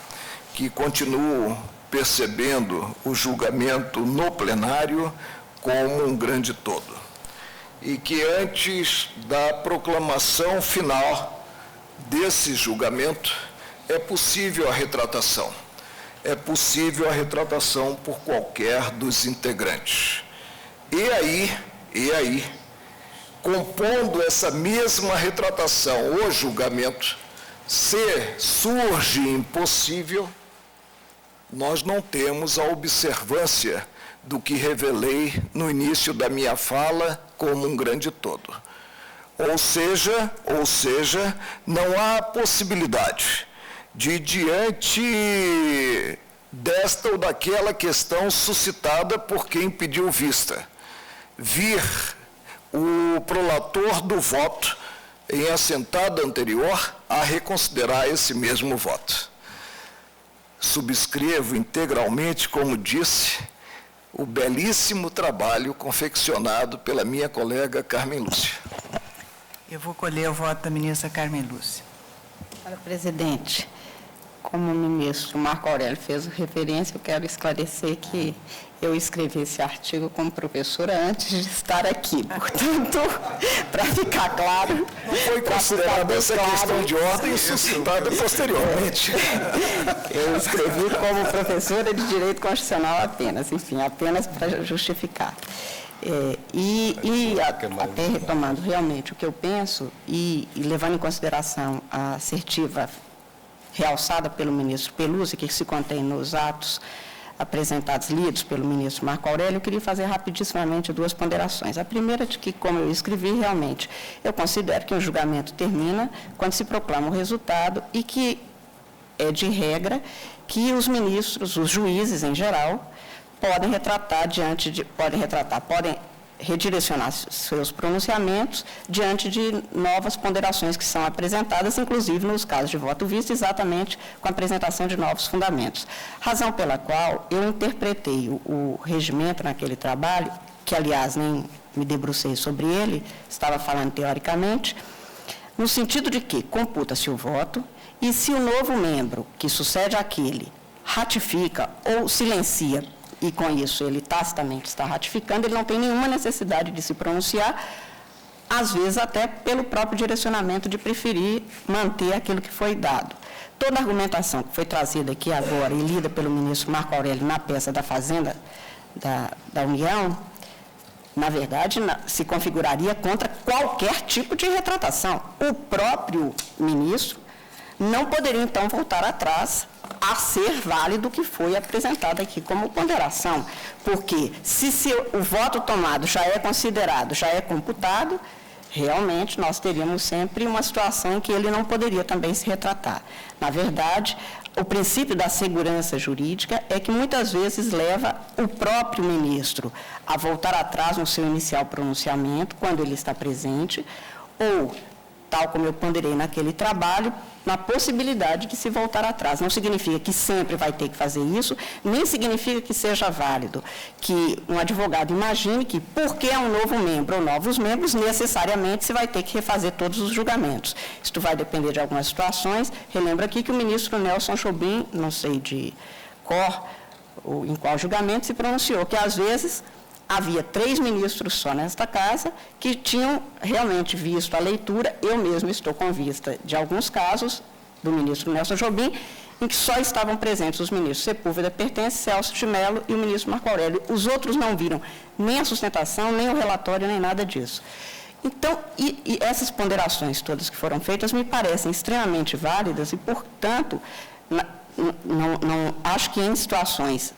que continuo percebendo o julgamento no plenário como um grande todo. E que antes da proclamação final desse julgamento é possível a retratação. É possível a retratação por qualquer dos integrantes. E aí, compondo essa mesma retratação, o julgamento, se surge impossível, nós não temos a observância do que revelei no início da minha fala como um grande todo. Ou seja, não há possibilidade de, diante desta ou daquela questão suscitada por quem pediu vista, vir o prolator do voto em assentada anterior a reconsiderar esse mesmo voto. Subscrevo integralmente, como disse, o belíssimo trabalho confeccionado pela minha colega Carmen Lúcia. Eu vou colher o voto da ministra Carmen Lúcia. Senhora presidente, como o ministro Marco Aurélio fez referência, eu quero esclarecer que eu escrevi esse artigo como professora antes de estar aqui. Portanto, para ficar claro... Não foi considerada essa questão de ordem suscitada posteriormente. Eu escrevi como professora de Direito Constitucional apenas, enfim, apenas para justificar. Até retomando realmente o que eu penso e levando em consideração a assertiva realçada pelo ministro Pelusi, que se contém nos atos apresentados, lidos pelo ministro Marco Aurélio, eu queria fazer rapidissimamente duas ponderações. A primeira de que, como eu escrevi, realmente, eu considero que um julgamento termina quando se proclama o resultado e que é de regra que os ministros, os juízes em geral, podem redirecionar seus pronunciamentos diante de novas ponderações que são apresentadas, inclusive nos casos de voto visto, exatamente com a apresentação de novos fundamentos. Razão pela qual eu interpretei o regimento naquele trabalho, que, aliás, nem me debrucei sobre ele, estava falando teoricamente, no sentido de que computa-se o voto e se o novo membro que sucede àquele ratifica ou silencia, e com isso ele tacitamente está ratificando, ele não tem nenhuma necessidade de se pronunciar, às vezes até pelo próprio direcionamento de preferir manter aquilo que foi dado. Toda a argumentação que foi trazida aqui agora e lida pelo ministro Marco Aurélio na peça da Fazenda da União, na verdade, se configuraria contra qualquer tipo de retratação. O próprio ministro não poderia, então, voltar atrás a ser válido o que foi apresentado aqui como ponderação, porque se o voto tomado já é considerado, já é computado, realmente nós teríamos sempre uma situação em que ele não poderia também se retratar. Na verdade, o princípio da segurança jurídica é que muitas vezes leva o próprio ministro a voltar atrás no seu inicial pronunciamento, quando ele está presente, ou, tal como eu ponderei naquele trabalho, na possibilidade de se voltar atrás. Não significa que sempre vai ter que fazer isso, nem significa que seja válido que um advogado imagine que, porque é um novo membro ou novos membros, necessariamente se vai ter que refazer todos os julgamentos. Isso vai depender de algumas situações. Relembro aqui que o ministro Nelson Jobim, não sei de cor ou em qual julgamento, se pronunciou que, às vezes, havia 3 ministros só nesta casa que tinham realmente visto a leitura. Eu mesmo estou com vista de alguns casos do ministro Nelson Jobim, em que só estavam presentes os ministros Sepúlveda Pertence, Celso de Mello e o ministro Marco Aurélio. Os outros não viram nem a sustentação, nem o relatório, nem nada disso. Então, e essas ponderações todas que foram feitas me parecem extremamente válidas e, portanto, não acho que em situações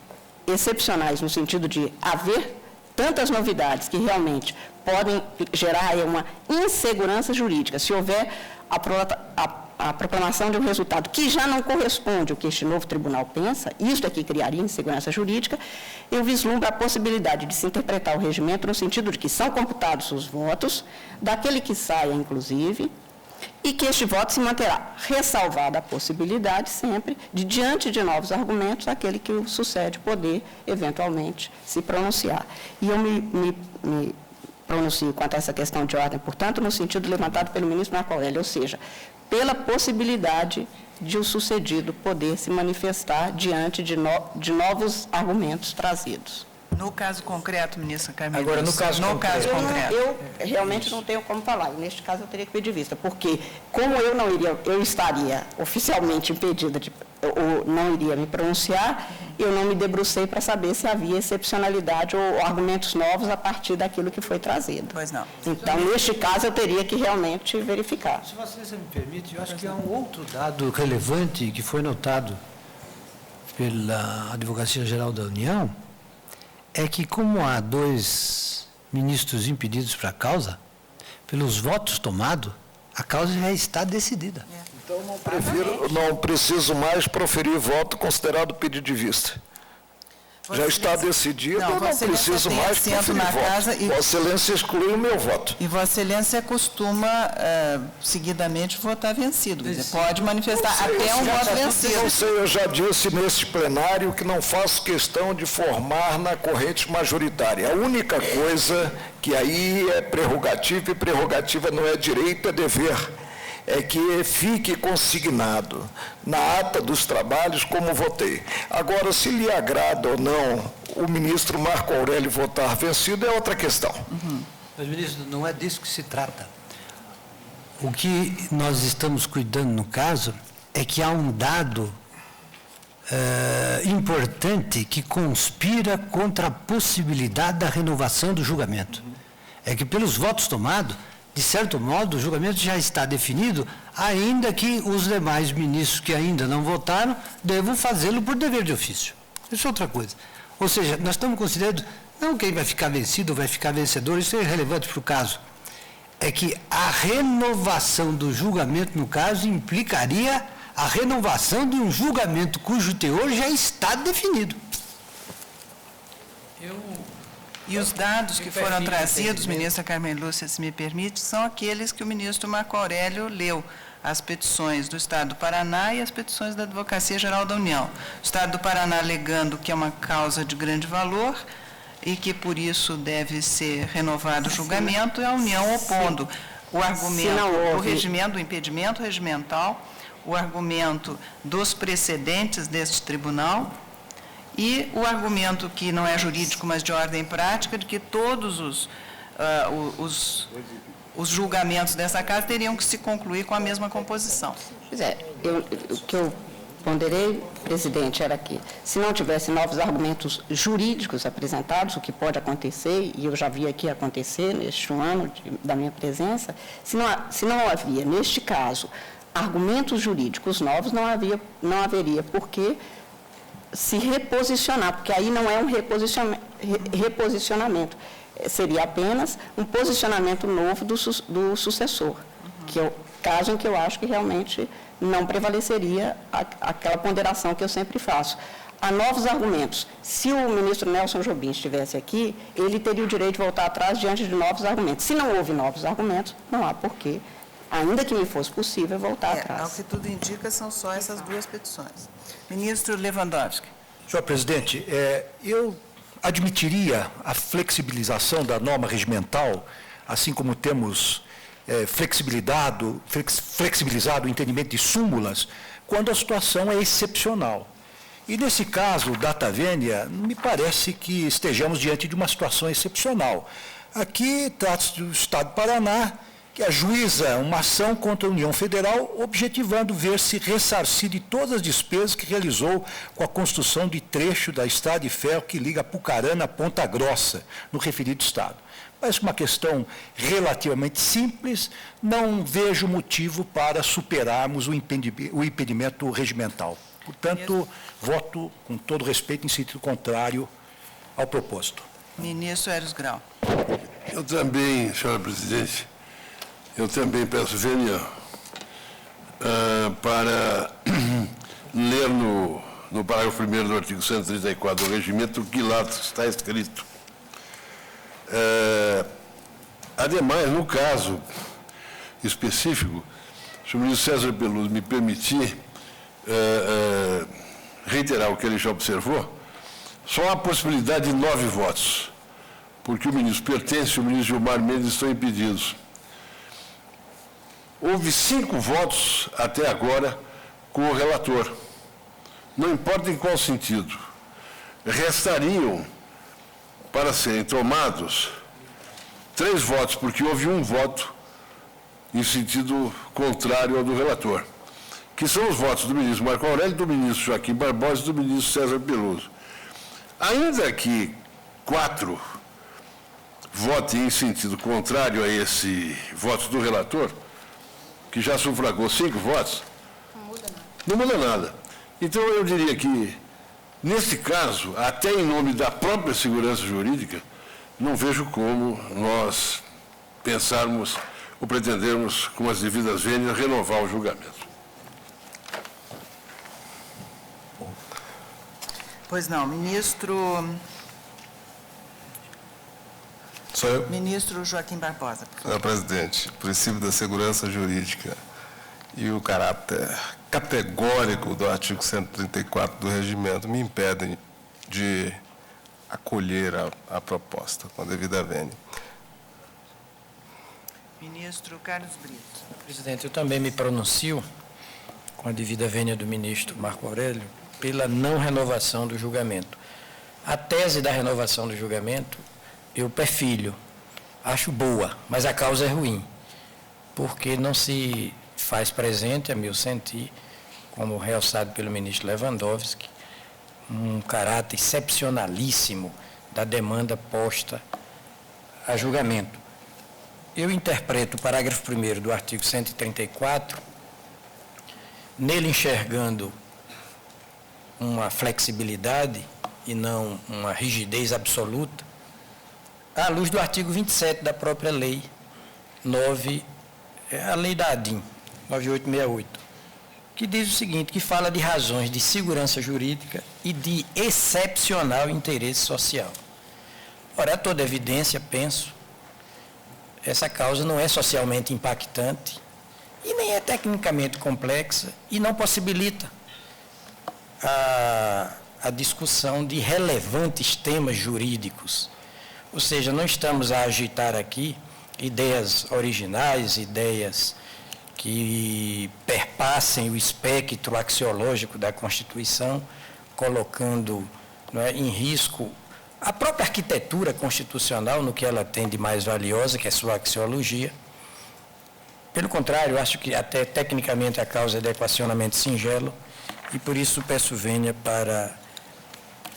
excepcionais, no sentido de haver tantas novidades que realmente podem gerar uma insegurança jurídica, se houver a proclamação de um resultado que já não corresponde ao que este novo tribunal pensa, isto é que criaria insegurança jurídica, eu vislumbro a possibilidade de se interpretar o regimento no sentido de que são computados os votos, daquele que saia, inclusive, e que este voto se manterá, ressalvada a possibilidade sempre de, diante de novos argumentos, aquele que o sucede poder, eventualmente, se pronunciar. E eu me pronuncio quanto a essa questão de ordem, portanto, no sentido levantado pelo ministro Marco Aurélio, ou seja, pela possibilidade de o sucedido poder se manifestar diante de novos argumentos trazidos. No caso concreto, ministra Carmen Agora, Lúcia, no caso concreto. Eu realmente não tenho como falar, e neste caso eu teria que pedir vista, porque como eu estaria oficialmente impedida ou não iria me pronunciar, eu não me debrucei para saber se havia excepcionalidade ou argumentos novos a partir daquilo que foi trazido. Pois não. Então, neste caso, eu teria que realmente verificar. Se você me permite, eu acho que há um outro dado relevante que foi notado pela Advocacia Geral da União, é que, como há 2 ministros impedidos para a causa, pelos votos tomados, a causa já está decidida. Então, não preciso mais proferir voto considerado pedido de vista. Já está decidido, eu não preciso mais proferir voto. Vossa Excelência exclui o meu voto. E Vossa Excelência costuma, seguidamente, votar vencido. Você pode manifestar até um voto vencido. Não sei, eu já disse neste plenário que não faço questão de formar na corrente majoritária. A única coisa que aí é prerrogativa, e prerrogativa não é direito, é dever, é que fique consignado na ata dos trabalhos como votei. Agora, se lhe agrada ou não o ministro Marco Aurélio votar vencido, é outra questão. Mas, ministro, não é disso que se trata. O que nós estamos cuidando no caso é que há um dado importante que conspira contra a possibilidade da renovação do julgamento. É que, pelos votos tomados, de certo modo, o julgamento já está definido, ainda que os demais ministros que ainda não votaram devam fazê-lo por dever de ofício. Isso é outra coisa. Ou seja, nós estamos considerando, não quem vai ficar vencido ou vai ficar vencedor, isso é irrelevante para o caso. É que a renovação do julgamento, no caso, implicaria a renovação de um julgamento cujo teor já está definido. E os dados que foram trazidos, ministra Carmen Lúcia, se me permite, são aqueles que o ministro Marco Aurélio leu, as petições do Estado do Paraná e as petições da Advocacia Geral da União. O Estado do Paraná alegando que é uma causa de grande valor e que, por isso, deve ser renovado o julgamento, e a União opondo o argumento do regimento, do impedimento regimental, o argumento dos precedentes deste tribunal, e o argumento que não é jurídico, mas de ordem prática, de que todos os julgamentos dessa casa teriam que se concluir com a mesma composição. Pois é, o que eu ponderei, presidente, era que, se não tivesse novos argumentos jurídicos apresentados, o que pode acontecer, e eu já vi aqui acontecer neste ano da minha presença, se não havia, neste caso, argumentos jurídicos novos, não haveria por que se reposicionar, porque aí não é um reposicionamento, seria apenas um posicionamento novo do sucessor. caso em que eu acho que realmente não prevaleceria aquela ponderação que eu sempre faço. Há novos argumentos. Se o ministro Nelson Jobim estivesse aqui, ele teria o direito de voltar atrás diante de novos argumentos. Se não houve novos argumentos, não há porquê, ainda que me fosse possível, voltar atrás. Ao que tudo indica, são só essas duas petições. Ministro Lewandowski. Senhor presidente, eu admitiria a flexibilização da norma regimental, assim como temos flexibilizado o entendimento de súmulas, quando a situação é excepcional. E, nesse caso, data vênia, me parece que estejamos diante de uma situação excepcional. Aqui trata-se do Estado do Paraná, que ajuiza uma ação contra a União Federal, objetivando ver-se ressarcido de todas as despesas que realizou com a construção de trecho da estrada de ferro que liga Apucarana a Ponta Grossa, no referido Estado. Parece uma questão relativamente simples, não vejo motivo para superarmos o impedimento regimental. Portanto, voto com todo respeito em sentido contrário ao proposto. Ministro Eros Grau. Eu também, senhora presidente, peço vênia para ler no parágrafo 1º do artigo 134 do regimento o que lá está escrito. Ademais, no caso específico, se o ministro César Peluso me permitir reiterar o que ele já observou, só há possibilidade de 9 votos, porque o ministro Pertence e o ministro Gilmar Mendes estão impedidos. Houve 5 votos até agora com o relator. Não importa em qual sentido. Restariam, para serem tomados, 3 votos, porque houve um voto em sentido contrário ao do relator, que são os votos do ministro Marco Aurélio, do ministro Joaquim Barbosa e do ministro César Peluso. Ainda que 4 votem em sentido contrário a esse voto do relator, que já sufragou 5 votos, não muda nada. Então, eu diria que, nesse caso, até em nome da própria segurança jurídica, não vejo como nós pensarmos ou pretendermos, com as devidas vênias, renovar o julgamento. Pois não, ministro... Sou eu? Ministro Joaquim Barbosa. Senhor presidente, o princípio da segurança jurídica e o caráter categórico do artigo 134 do regimento me impedem de acolher a proposta com a devida vênia. Ministro Carlos Brito. Presidente, eu também me pronuncio, com a devida vênia do ministro Marco Aurélio, pela não renovação do julgamento. A tese da renovação do julgamento, eu perfilho, acho boa, mas a causa é ruim, porque não se faz presente, a meu sentir, como realçado pelo ministro Lewandowski, um caráter excepcionalíssimo da demanda posta a julgamento. Eu interpreto o parágrafo 1º do artigo 134, nele enxergando uma flexibilidade e não uma rigidez absoluta, à luz do artigo 27 da própria lei 9, a lei da ADIM, 9868, que diz o seguinte, que fala de razões de segurança jurídica e de excepcional interesse social. Ora, a toda evidência, penso, essa causa não é socialmente impactante e nem é tecnicamente complexa e não possibilita a discussão de relevantes temas jurídicos. Ou seja, não estamos a agitar aqui ideias originais, ideias que perpassem o espectro axiológico da Constituição, colocando, não é, em risco a própria arquitetura constitucional no que ela tem de mais valiosa, que é a sua axiologia. Pelo contrário, acho que até tecnicamente a causa é de equacionamento singelo e por isso peço vênia para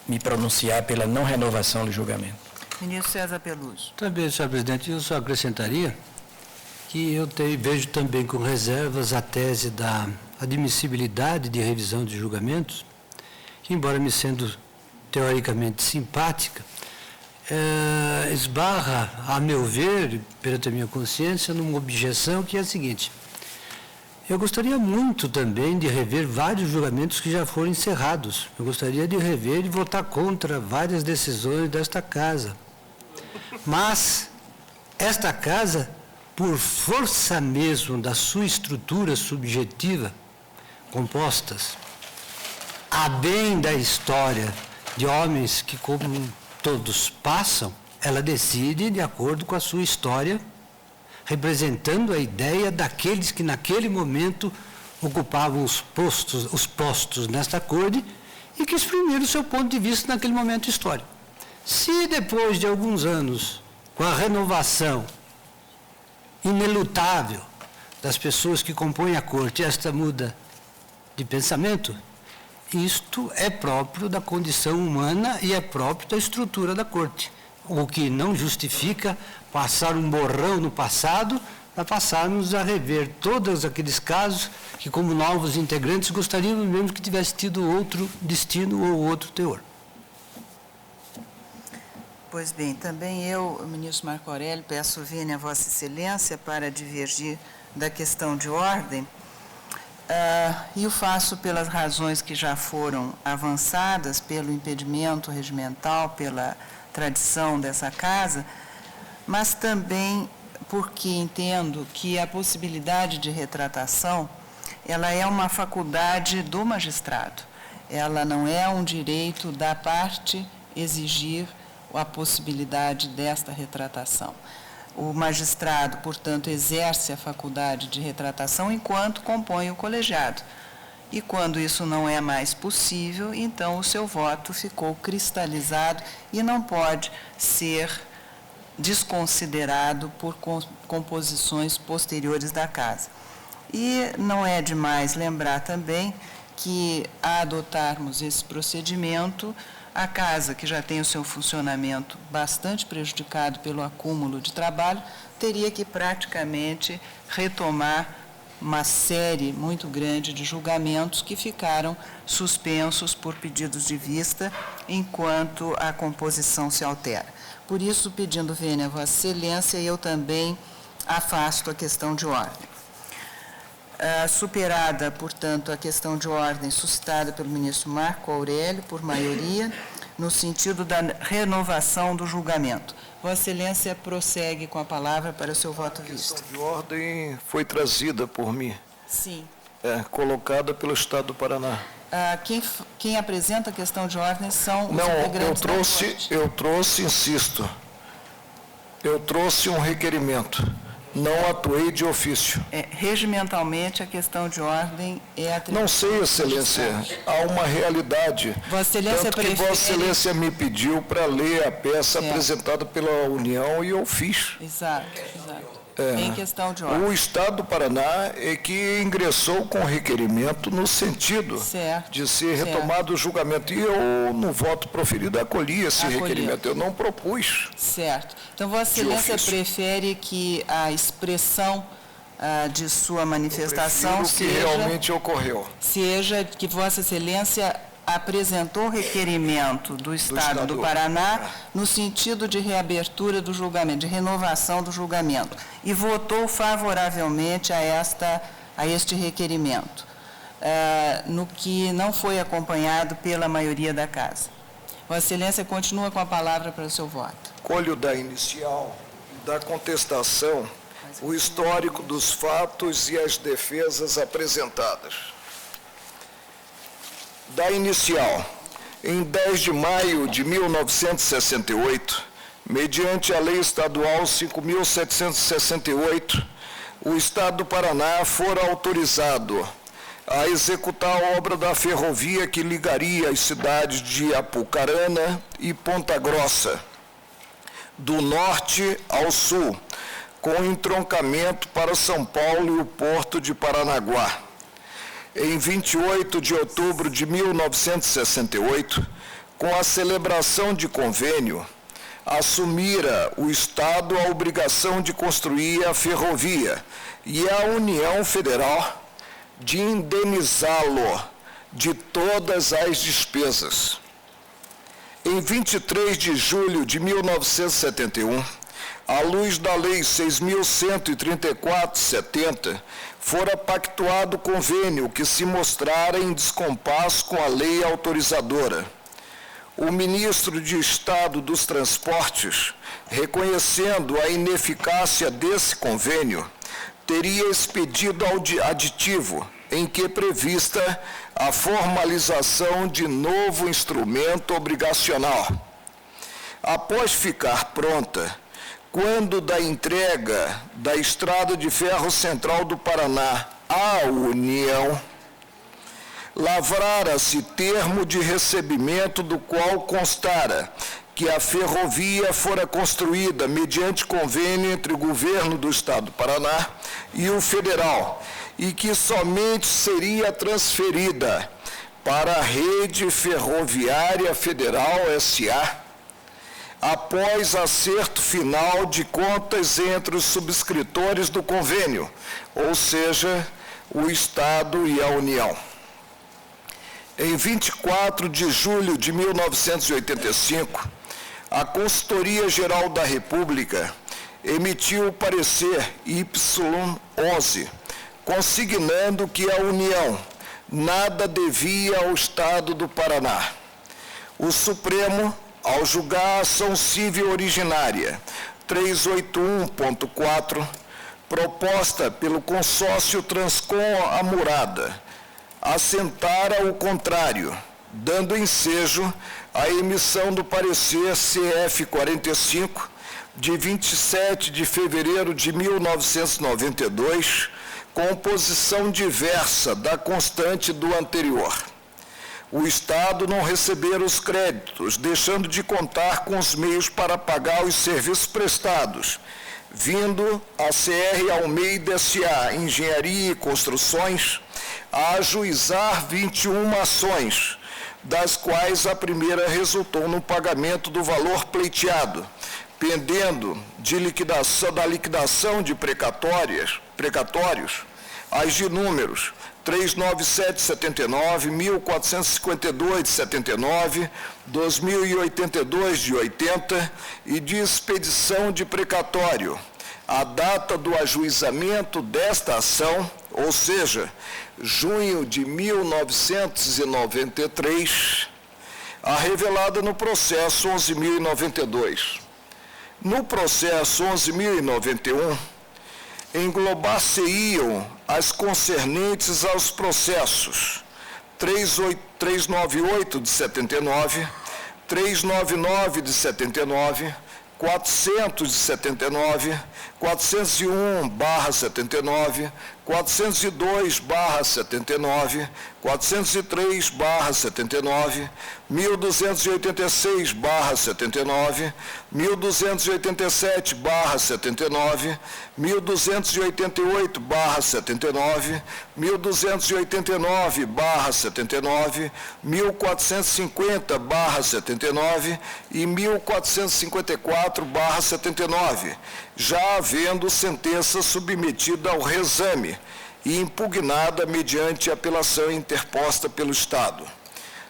me pronunciar pela não renovação do julgamento. Ministro César Peluso. Também, senhor presidente, eu só acrescentaria que eu vejo também com reservas a tese da admissibilidade de revisão de julgamentos, que, embora me sendo teoricamente simpática, esbarra, a meu ver, perante a minha consciência, numa objeção que é a seguinte. Eu gostaria muito também de rever vários julgamentos que já foram encerrados. Eu gostaria de rever e votar contra várias decisões desta casa. Mas esta casa, por força mesmo da sua estrutura subjetiva, compostas, a bem da história de homens que, como todos passam, ela decide de acordo com a sua história, representando a ideia daqueles que naquele momento ocupavam os postos nesta corte e que exprimiram o seu ponto de vista naquele momento histórico. Se depois de alguns anos, com a renovação inelutável das pessoas que compõem a corte, esta muda de pensamento, isto é próprio da condição humana e é próprio da estrutura da corte, o que não justifica passar um borrão no passado para passarmos a rever todos aqueles casos que, como novos integrantes, gostaríamos mesmo que tivesse tido outro destino ou outro teor. Pois bem, também eu, ministro Marco Aurélio, peço vênia a Vossa Excelência para divergir da questão de ordem, e o faço pelas razões que já foram avançadas, pelo impedimento regimental, pela tradição dessa casa, mas também porque entendo que a possibilidade de retratação, ela é uma faculdade do magistrado, ela não é um direito da parte exigir a possibilidade desta retratação. O magistrado, portanto, exerce a faculdade de retratação enquanto compõe o colegiado. E quando isso não é mais possível, então o seu voto ficou cristalizado e não pode ser desconsiderado por composições posteriores da Casa. E não é demais lembrar também que, a adotarmos esse procedimento, a Casa, que já tem o seu funcionamento bastante prejudicado pelo acúmulo de trabalho, teria que praticamente retomar uma série muito grande de julgamentos que ficaram suspensos por pedidos de vista enquanto a composição se altera. Por isso, pedindo vênia a Vossa Excelência, eu também afasto a questão de ordem. Superada, portanto, a questão de ordem suscitada pelo ministro Marco Aurélio, por maioria, no sentido da renovação do julgamento. Vossa Excelência prossegue com a palavra para o seu voto visto. A questão de ordem foi trazida por mim. Sim. Colocada pelo Estado do Paraná. Quem apresenta a questão de ordem são os integrantes da corte. Eu trouxe, insisto, eu trouxe um requerimento. Não atuei de ofício. Regimentalmente, a questão de ordem é atribuída. Não sei, Excelência. Há uma realidade. Vossa Excelência tanto que Vossa Excelência me pediu para ler a peça apresentada pela União e eu fiz. Exato. Em questão de ordem. O Estado do Paraná é que ingressou com requerimento no sentido de ser retomado o julgamento. E eu, no voto proferido, acolhi esse requerimento. Eu não propus. Certo. Então, Vossa Excelência prefere que a expressão de sua manifestação seja... que realmente ocorreu. Seja que Vossa Excelência apresentou requerimento do Estado do Paraná no sentido de reabertura do julgamento, de renovação do julgamento, e votou favoravelmente a este requerimento, no que não foi acompanhado pela maioria da Casa. Vossa Excelência continua com a palavra para o seu voto. Colho da inicial, da contestação, o histórico dos fatos e as defesas apresentadas. Da inicial, em 10 de maio de 1968, mediante a Lei Estadual 5.768, o Estado do Paraná fora autorizado a executar a obra da ferrovia que ligaria as cidades de Apucarana e Ponta Grossa, do norte ao sul, com entroncamento para São Paulo e o Porto de Paranaguá. Em 28 de outubro de 1968, com a celebração de convênio, assumira o Estado a obrigação de construir a ferrovia e a União Federal de indenizá-lo de todas as despesas. Em 23 de julho de 1971, à luz da Lei 6.134/70, fora pactuado convênio que se mostrara em descompasso com a lei autorizadora. O ministro de Estado dos Transportes, reconhecendo a ineficácia desse convênio, teria expedido aditivo em que prevista a formalização de novo instrumento obrigacional. Após ficar pronta, quando da entrega da Estrada de Ferro Central do Paraná à União, lavrara-se termo de recebimento do qual constara que a ferrovia fora construída mediante convênio entre o governo do Estado do Paraná e o federal, e que somente seria transferida para a Rede Ferroviária Federal S.A., após acerto final de contas entre os subscritores do convênio, ou seja, o Estado e a União. Em 24 de julho de 1985, a Consultoria Geral da República emitiu o parecer Y11, consignando que a União nada devia ao Estado do Paraná. O Supremo, ao julgar a ação civil originária 381.4, proposta pelo consórcio Transcom Amurada, assentara o contrário, dando ensejo à emissão do parecer CF 45, de 27 de fevereiro de 1992, com posição diversa da constante do anterior. O Estado não recebera os créditos, deixando de contar com os meios para pagar os serviços prestados, vindo a CR Almeida S.A. Engenharia e Construções a ajuizar 21 ações, das quais a primeira resultou no pagamento do valor pleiteado, pendendo da liquidação de precatórios, as de números 397/79, 1452 de 79, 2082 de 80 e de expedição de precatório. A data do ajuizamento desta ação, ou seja, junho de 1993, a revelada no processo 11.092. No processo 11.091, englobar-se-iam as concernentes aos processos 398 de 79, 399 de 79, 400 de 79, 401/79, 402/79, 403/79, 1286/79, 1287/79, 1288/79, 1289/79, 1450/79 e 1454/79, já havendo sentença submetida ao reexame e impugnada mediante apelação interposta pelo Estado.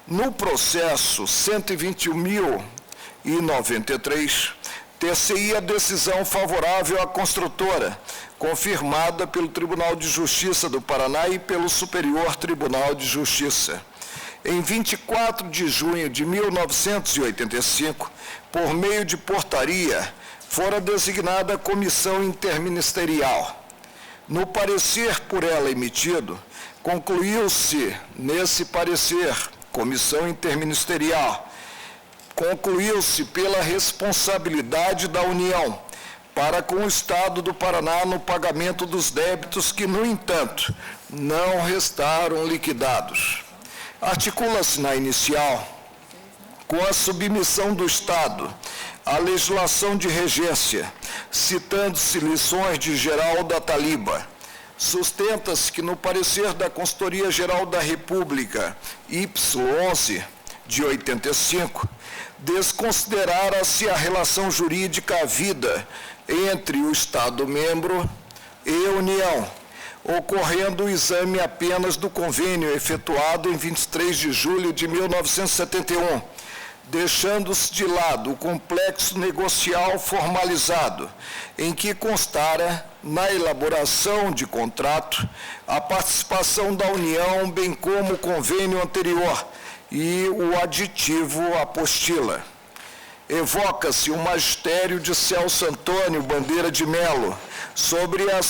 No processo 121.093, ter-se-ia a decisão favorável à construtora, confirmada pelo Tribunal de Justiça do Paraná e pelo Superior Tribunal de Justiça. Em 24 de junho de 1985, por meio de portaria, fora designada a Comissão Interministerial. No parecer por ela emitido, concluiu-se, nesse parecer, Comissão Interministerial, concluiu-se pela responsabilidade da União para com o Estado do Paraná no pagamento dos débitos que, no entanto, não restaram liquidados. Articula-se na inicial, com a submissão do Estado à legislação de regência, citando-se lições de Geraldo Ataliba. Sustenta-se que no parecer da Consultoria Geral da República, Y11, de 85, desconsiderara-se a relação jurídica havida entre o Estado-membro e a União, ocorrendo o exame apenas do convênio efetuado em 23 de julho de 1971, deixando-se de lado o complexo negocial formalizado, em que constara, na elaboração de contrato, a participação da União, bem como o convênio anterior e o aditivo apostila. Evoca-se o magistério de Celso Antônio Bandeira de Melo sobre a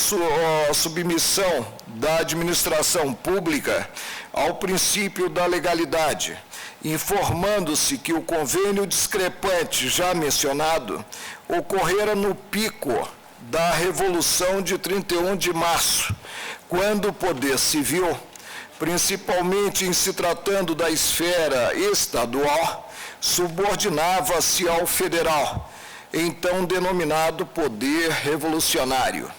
submissão da administração pública ao princípio da legalidade, informando-se que o convênio discrepante já mencionado ocorrera no pico da Revolução de 31 de março, quando o poder civil, principalmente em se tratando da esfera estadual, subordinava-se ao federal, então denominado poder revolucionário.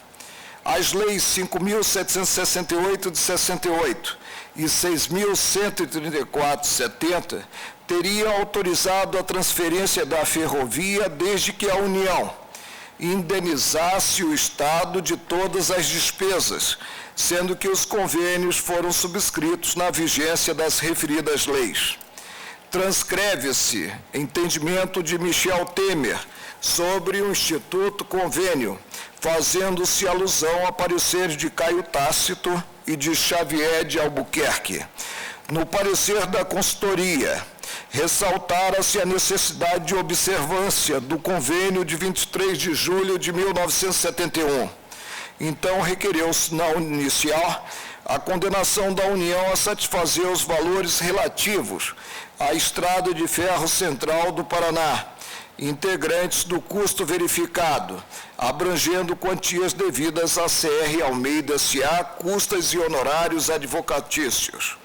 As leis 5.768 de 68 e 6.134 de 70 teriam autorizado a transferência da ferrovia desde que a União indenizasse o Estado de todas as despesas, sendo que os convênios foram subscritos na vigência das referidas leis. Transcreve-se entendimento de Michel Temer sobre o Instituto Convênio, fazendo-se alusão a pareceres de Caio Tácito e de Xavier de Albuquerque. No parecer da consultoria, ressaltara-se a necessidade de observância do convênio de 23 de julho de 1971. Então, requereu-se na inicial a condenação da União a satisfazer os valores relativos à Estrada de Ferro Central do Paraná, integrantes do custo verificado, abrangendo quantias devidas à CR Almeida S.A., custas e honorários advocatícios.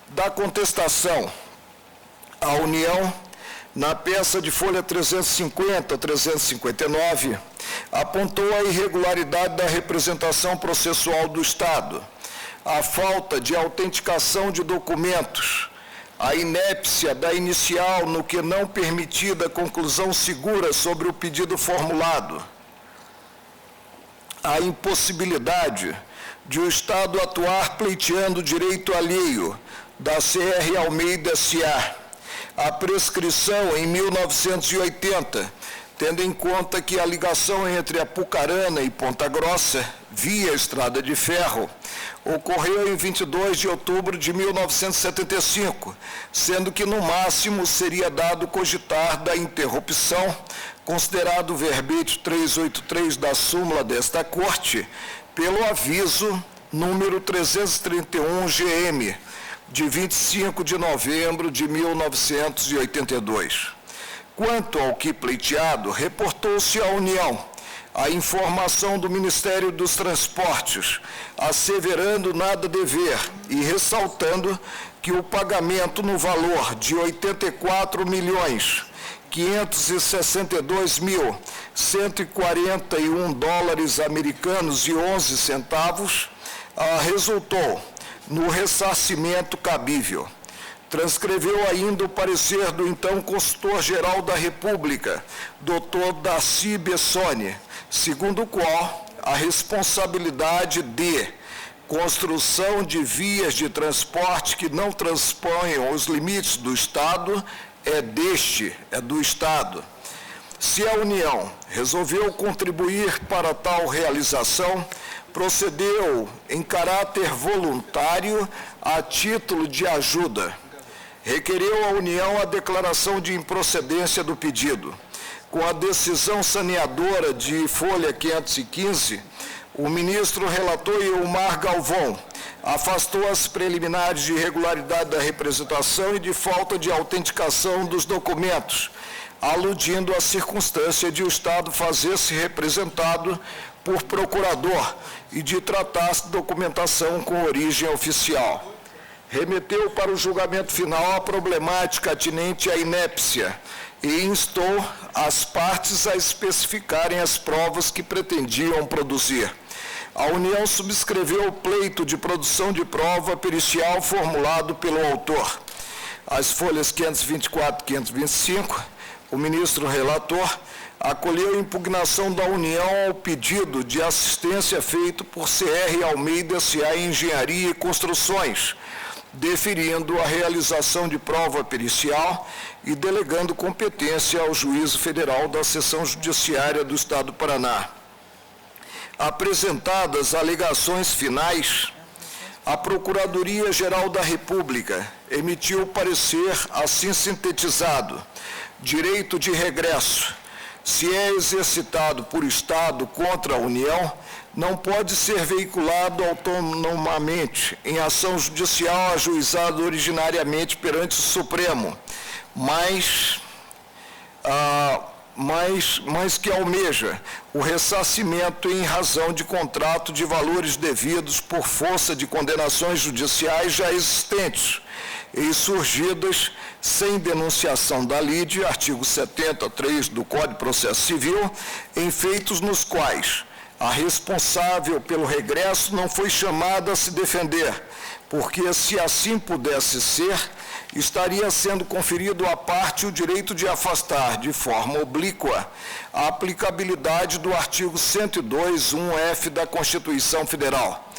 Da contestação, a União, na peça de folha 350 a 359, apontou a irregularidade da representação processual do Estado, a falta de autenticação de documentos, a inépcia da inicial no que não permitida conclusão segura sobre o pedido formulado, a impossibilidade de o Estado atuar pleiteando direito alheio da CR Almeida S.A., a prescrição em 1980, tendo em conta que a ligação entre Apucarana e Ponta Grossa, via Estrada de Ferro, ocorreu em 22 de outubro de 1975, sendo que no máximo seria dado cogitar da interrupção, considerado o verbete 383 da súmula desta Corte, pelo aviso número 331 GM, de 25 de novembro de 1982. Quanto ao que pleiteado, reportou-se à União a informação do Ministério dos Transportes, asseverando nada dever e ressaltando que o pagamento no valor de 84.562.141 dólares americanos e 11 centavos resultou no ressarcimento cabível. Transcreveu ainda o parecer do então consultor-geral da República, Dr. Darcy Bessone, segundo o qual a responsabilidade de construção de vias de transporte que não transponham os limites do Estado é do Estado. Se a União resolveu contribuir para tal realização, procedeu em caráter voluntário a título de ajuda. Requereu à União a declaração de improcedência do pedido. Com a decisão saneadora de folha 515, o ministro relator Ilmar Galvão afastou as preliminares de irregularidade da representação e de falta de autenticação dos documentos, aludindo à circunstância de o Estado fazer-se representado por procurador e de tratar-se de documentação com origem oficial. Remeteu para o julgamento final a problemática atinente à inépcia e instou as partes a especificarem as provas que pretendiam produzir. A União subscreveu o pleito de produção de prova pericial formulado pelo autor. As folhas 524 e 525, o ministro relator acolheu a impugnação da União ao pedido de assistência feito por CR Almeida S.A. Engenharia e Construções, deferindo a realização de prova pericial e delegando competência ao Juízo Federal da Seção Judiciária do Estado do Paraná. Apresentadas alegações finais, a Procuradoria-Geral da República emitiu o parecer assim sintetizado: direito de regresso, se é exercitado por Estado contra a União, não pode ser veiculado autonomamente em ação judicial ajuizada originariamente perante o Supremo, mas que almeja o ressarcimento em razão de contrato de valores devidos por força de condenações judiciais já existentes e surgidas sem denunciação da lide, artigo 70.3 do Código de Processo Civil, em feitos nos quais a responsável pelo regresso não foi chamada a se defender, porque, se assim pudesse ser, estaria sendo conferido à parte o direito de afastar, de forma oblíqua, a aplicabilidade do artigo 102.1f da Constituição Federal.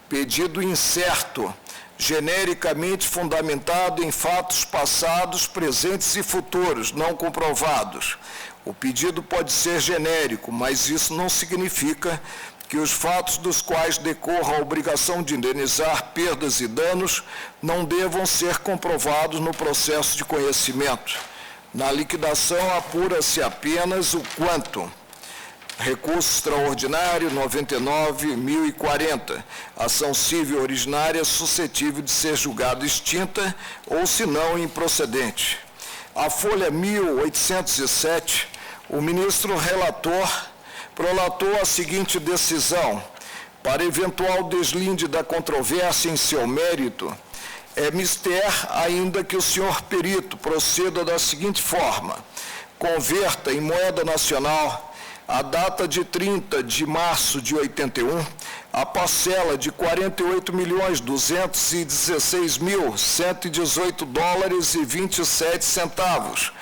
Pedido incerto, genericamente fundamentado em fatos passados, presentes e futuros, não comprovados. O pedido pode ser genérico, mas isso não significa que os fatos dos quais decorra a obrigação de indenizar perdas e danos não devam ser comprovados no processo de conhecimento. Na liquidação, apura-se apenas o quanto. Recurso extraordinário 99.040, ação civil originária suscetível de ser julgada extinta ou, se não, improcedente. A folha 1807, o ministro relator prolatou a seguinte decisão: para eventual deslinde da controvérsia em seu mérito, é mister ainda que o senhor perito proceda da seguinte forma: converta em moeda nacional, a data de 30 de março de 81, a parcela de $48.216.118,27,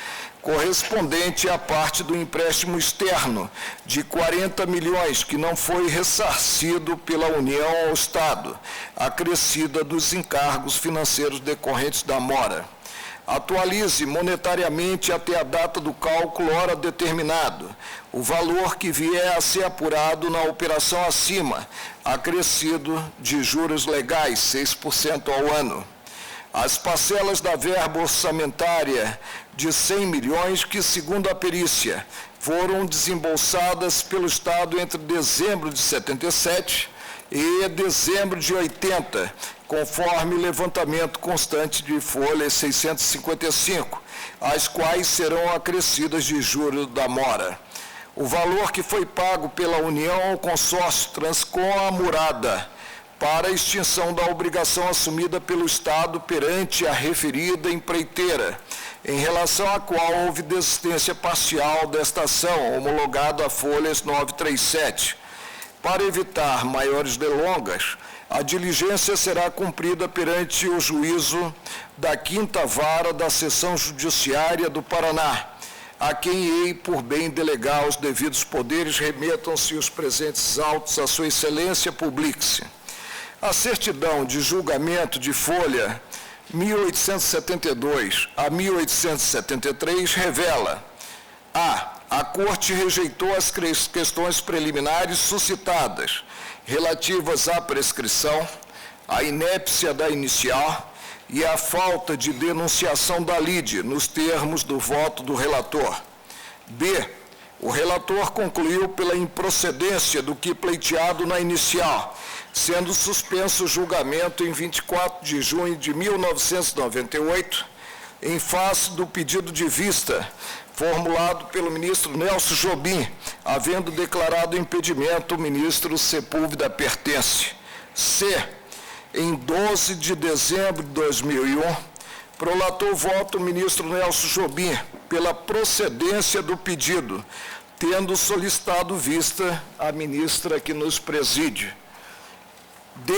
correspondente à parte do empréstimo externo de 40 milhões, que não foi ressarcido pela União ao Estado, acrescida dos encargos financeiros decorrentes da mora. Atualize monetariamente até a data do cálculo hora determinado o valor que vier a ser apurado na operação acima, acrescido de juros legais, 6% ao ano. As parcelas da verba orçamentária de 100 milhões que, segundo a perícia, foram desembolsadas pelo Estado entre dezembro de 77 e dezembro de 80, conforme o levantamento constante de folha 655, as quais serão acrescidas de juros da mora. O valor que foi pago pela União ao consórcio Transcom Amurada para a extinção da obrigação assumida pelo Estado perante a referida empreiteira, em relação à qual houve desistência parcial desta ação, homologado a folhas 937. Para evitar maiores delongas, a diligência será cumprida perante o juízo da 5ª Vara da Seção Judiciária do Paraná, a quem hei por bem delegar os devidos poderes, remetam-se os presentes autos a sua excelência, publique-se. A certidão de julgamento de folha 1872 a 1873 revela: a Corte rejeitou as questões preliminares suscitadas, relativas à prescrição, à inépcia da inicial e à falta de denunciação da lide, nos termos do voto do relator. B. O relator concluiu pela improcedência do que pleiteado na inicial, sendo suspenso o julgamento em 24 de junho de 1998, em face do pedido de vista formulado pelo ministro Nelson Jobim, havendo declarado impedimento o ministro Sepúlveda Pertence. C. Em 12 de dezembro de 2001, prolatou voto o ministro Nelson Jobim pela procedência do pedido, tendo solicitado vista a ministra que nos preside. D.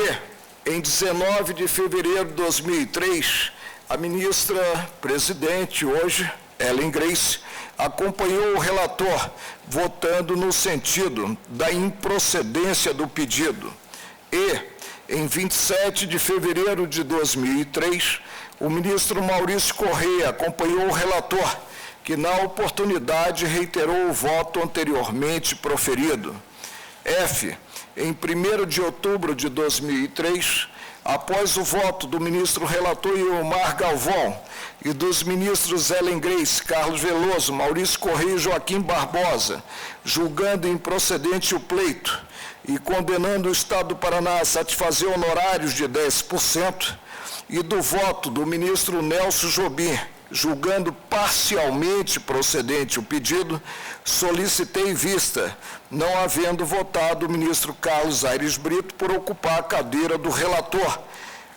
Em 19 de fevereiro de 2003, a ministra presidente, hoje, Ellen Grace, acompanhou o relator, votando no sentido da improcedência do pedido. E, Em 27 de fevereiro de 2003, o ministro Maurício Correia acompanhou o relator, que na oportunidade reiterou o voto anteriormente proferido. F. Em 1º de outubro de 2003, após o voto do ministro relator Ilmar Galvão e dos ministros Ellen Grace, Carlos Veloso, Maurício Correia e Joaquim Barbosa, julgando improcedente o pleito e condenando o Estado do Paraná a satisfazer honorários de 10%, e do voto do ministro Nelson Jobim, julgando parcialmente procedente o pedido, solicitei vista, não havendo votado o ministro Carlos Aires Brito por ocupar a cadeira do relator,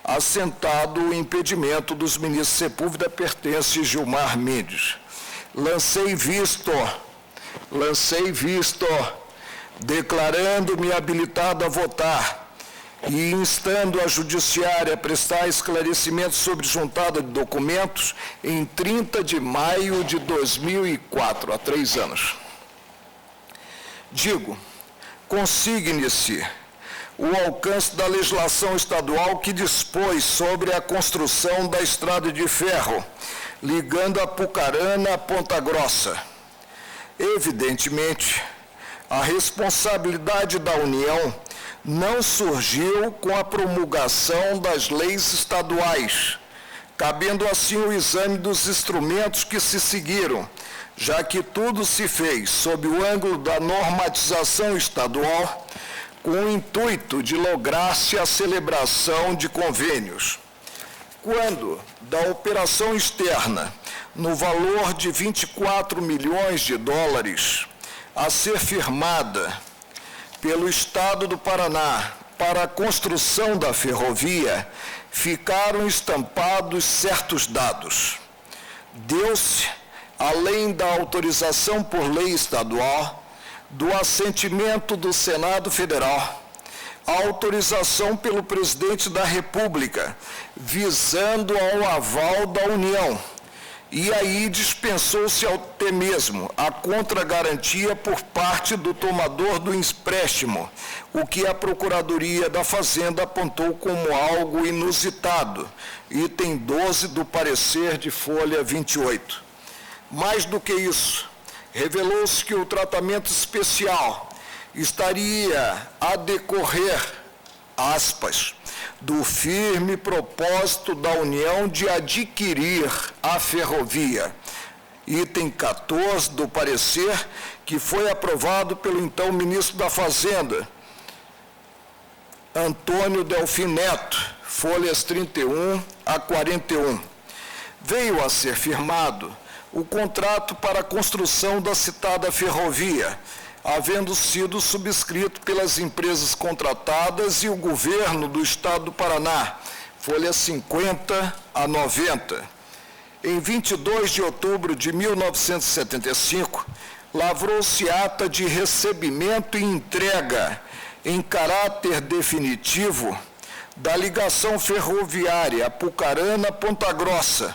assentado o impedimento dos ministros Sepúlveda, Pertence e Gilmar Mendes. Lancei visto, declarando-me habilitado a votar e instando a Judiciária a prestar esclarecimentos sobre juntada de documentos em 30 de maio de 2004, há 3 anos. Digo, consigne-se o alcance da legislação estadual que dispôs sobre a construção da estrada de ferro, ligando Apucarana a Ponta Grossa. Evidentemente, a responsabilidade da União não surgiu com a promulgação das leis estaduais, cabendo assim o exame dos instrumentos que se seguiram, já que tudo se fez sob o ângulo da normatização estadual, com o intuito de lograr-se a celebração de convênios. Quando, da operação externa, no valor de 24 milhões de dólares, a ser firmada pelo Estado do Paraná para a construção da ferrovia, ficaram estampados certos dados. Deu-se, além da autorização por lei estadual, do assentimento do Senado Federal, a autorização pelo Presidente da República, visando ao aval da União, e aí dispensou-se até mesmo a contragarantia por parte do tomador do empréstimo, o que a Procuradoria da Fazenda apontou como algo inusitado, item 12 do parecer de folha 28. Mais do que isso, revelou-se que o tratamento especial estaria a decorrer, aspas, do firme propósito da União de adquirir a ferrovia. Item 14 do parecer, que foi aprovado pelo então ministro da Fazenda, Antônio Delfim Neto, folhas 31 a 41. Veio a ser firmado o contrato para a construção da citada ferrovia, havendo sido subscrito pelas empresas contratadas e o governo do Estado do Paraná, folhas 50 a 90. Em 22 de outubro de 1975, lavrou-se ata de recebimento e entrega em caráter definitivo da ligação ferroviária Apucarana-Ponta Grossa,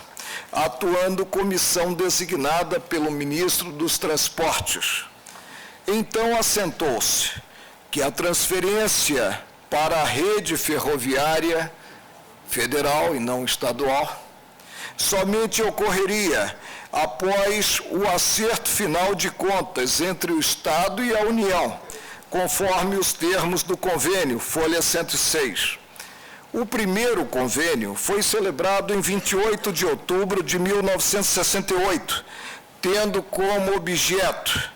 atuando comissão designada pelo ministro dos Transportes. Então assentou-se que a transferência para a rede ferroviária federal e não estadual somente ocorreria após o acerto final de contas entre o Estado e a União, conforme os termos do convênio, folha 106. O primeiro convênio foi celebrado em 28 de outubro de 1968, tendo como objeto.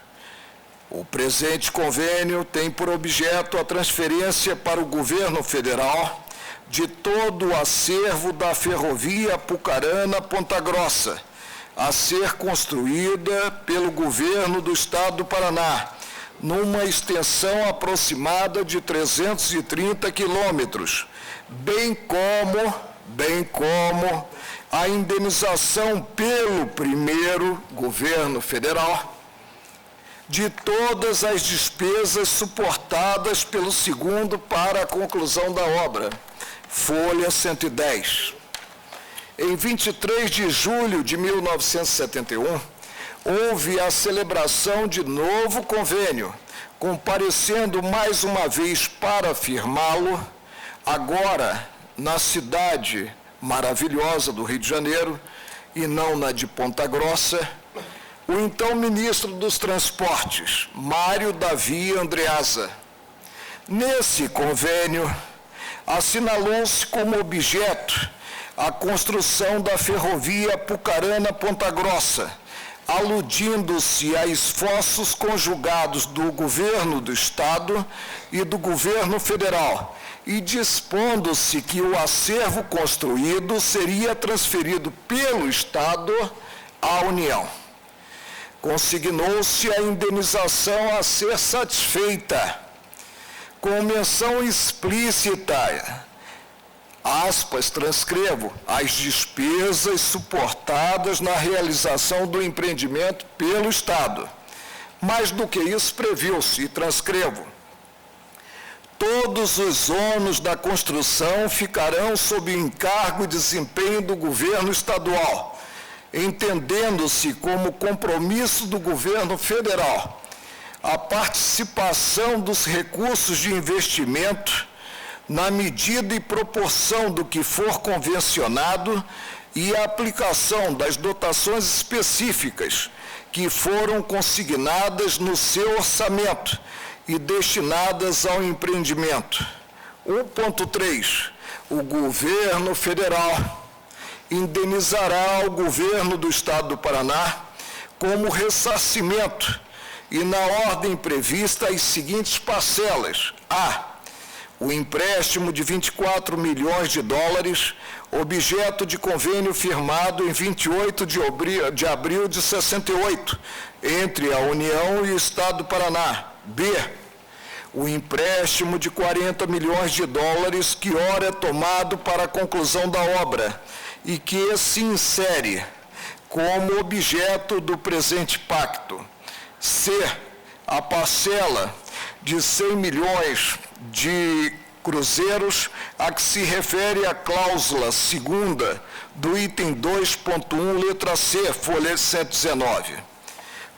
O presente convênio tem por objeto a transferência para o governo federal de todo o acervo da ferrovia Apucarana-Ponta Grossa, a ser construída pelo governo do Estado do Paraná, numa extensão aproximada de 330 quilômetros, bem como a indenização pelo primeiro governo federal de todas as despesas suportadas pelo segundo para a conclusão da obra, folha 110. Em 23 de julho de 1971, houve a celebração de novo convênio, comparecendo mais uma vez para firmá-lo agora na cidade maravilhosa do Rio de Janeiro, e não na de Ponta Grossa, o então ministro dos Transportes, Mário Davi Andreasa. Nesse convênio, assinalou-se como objeto a construção da ferrovia Apucarana-Ponta Grossa, aludindo-se a esforços conjugados do governo do Estado e do governo federal, e dispondo-se que o acervo construído seria transferido pelo Estado à União. Consignou-se a indenização a ser satisfeita, com menção explícita, aspas, transcrevo, as despesas suportadas na realização do empreendimento pelo Estado. Mais do que isso, previu-se, e transcrevo, todos os ônus da construção ficarão sob encargo e desempenho do governo estadual, entendendo-se como compromisso do governo federal a participação dos recursos de investimento na medida e proporção do que for convencionado e a aplicação das dotações específicas que foram consignadas no seu orçamento e destinadas ao empreendimento. 1.3. O governo federal indenizará ao governo do Estado do Paraná como ressarcimento e na ordem prevista as seguintes parcelas. A. O empréstimo de 24 milhões de dólares, objeto de convênio firmado em 28 de abril de 68, entre a União e o Estado do Paraná. B. O empréstimo de 40 milhões de dólares que ora é tomado para a conclusão da obra e que se insere como objeto do presente pacto. C. A parcela de 100 milhões de cruzeiros a que se refere a cláusula segunda do item 2.1, letra C, folha 119.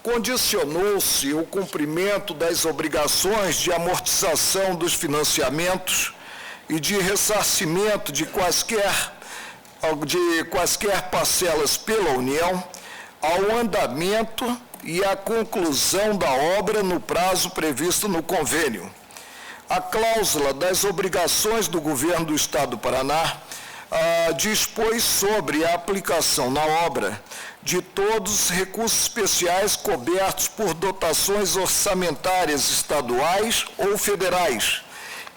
Condicionou-se o cumprimento das obrigações de amortização dos financiamentos e de ressarcimento de quaisquer parcelas pela União ao andamento e à conclusão da obra no prazo previsto no convênio. A cláusula das obrigações do governo do Estado do Paraná dispôs sobre a aplicação na obra de todos os recursos especiais cobertos por dotações orçamentárias estaduais ou federais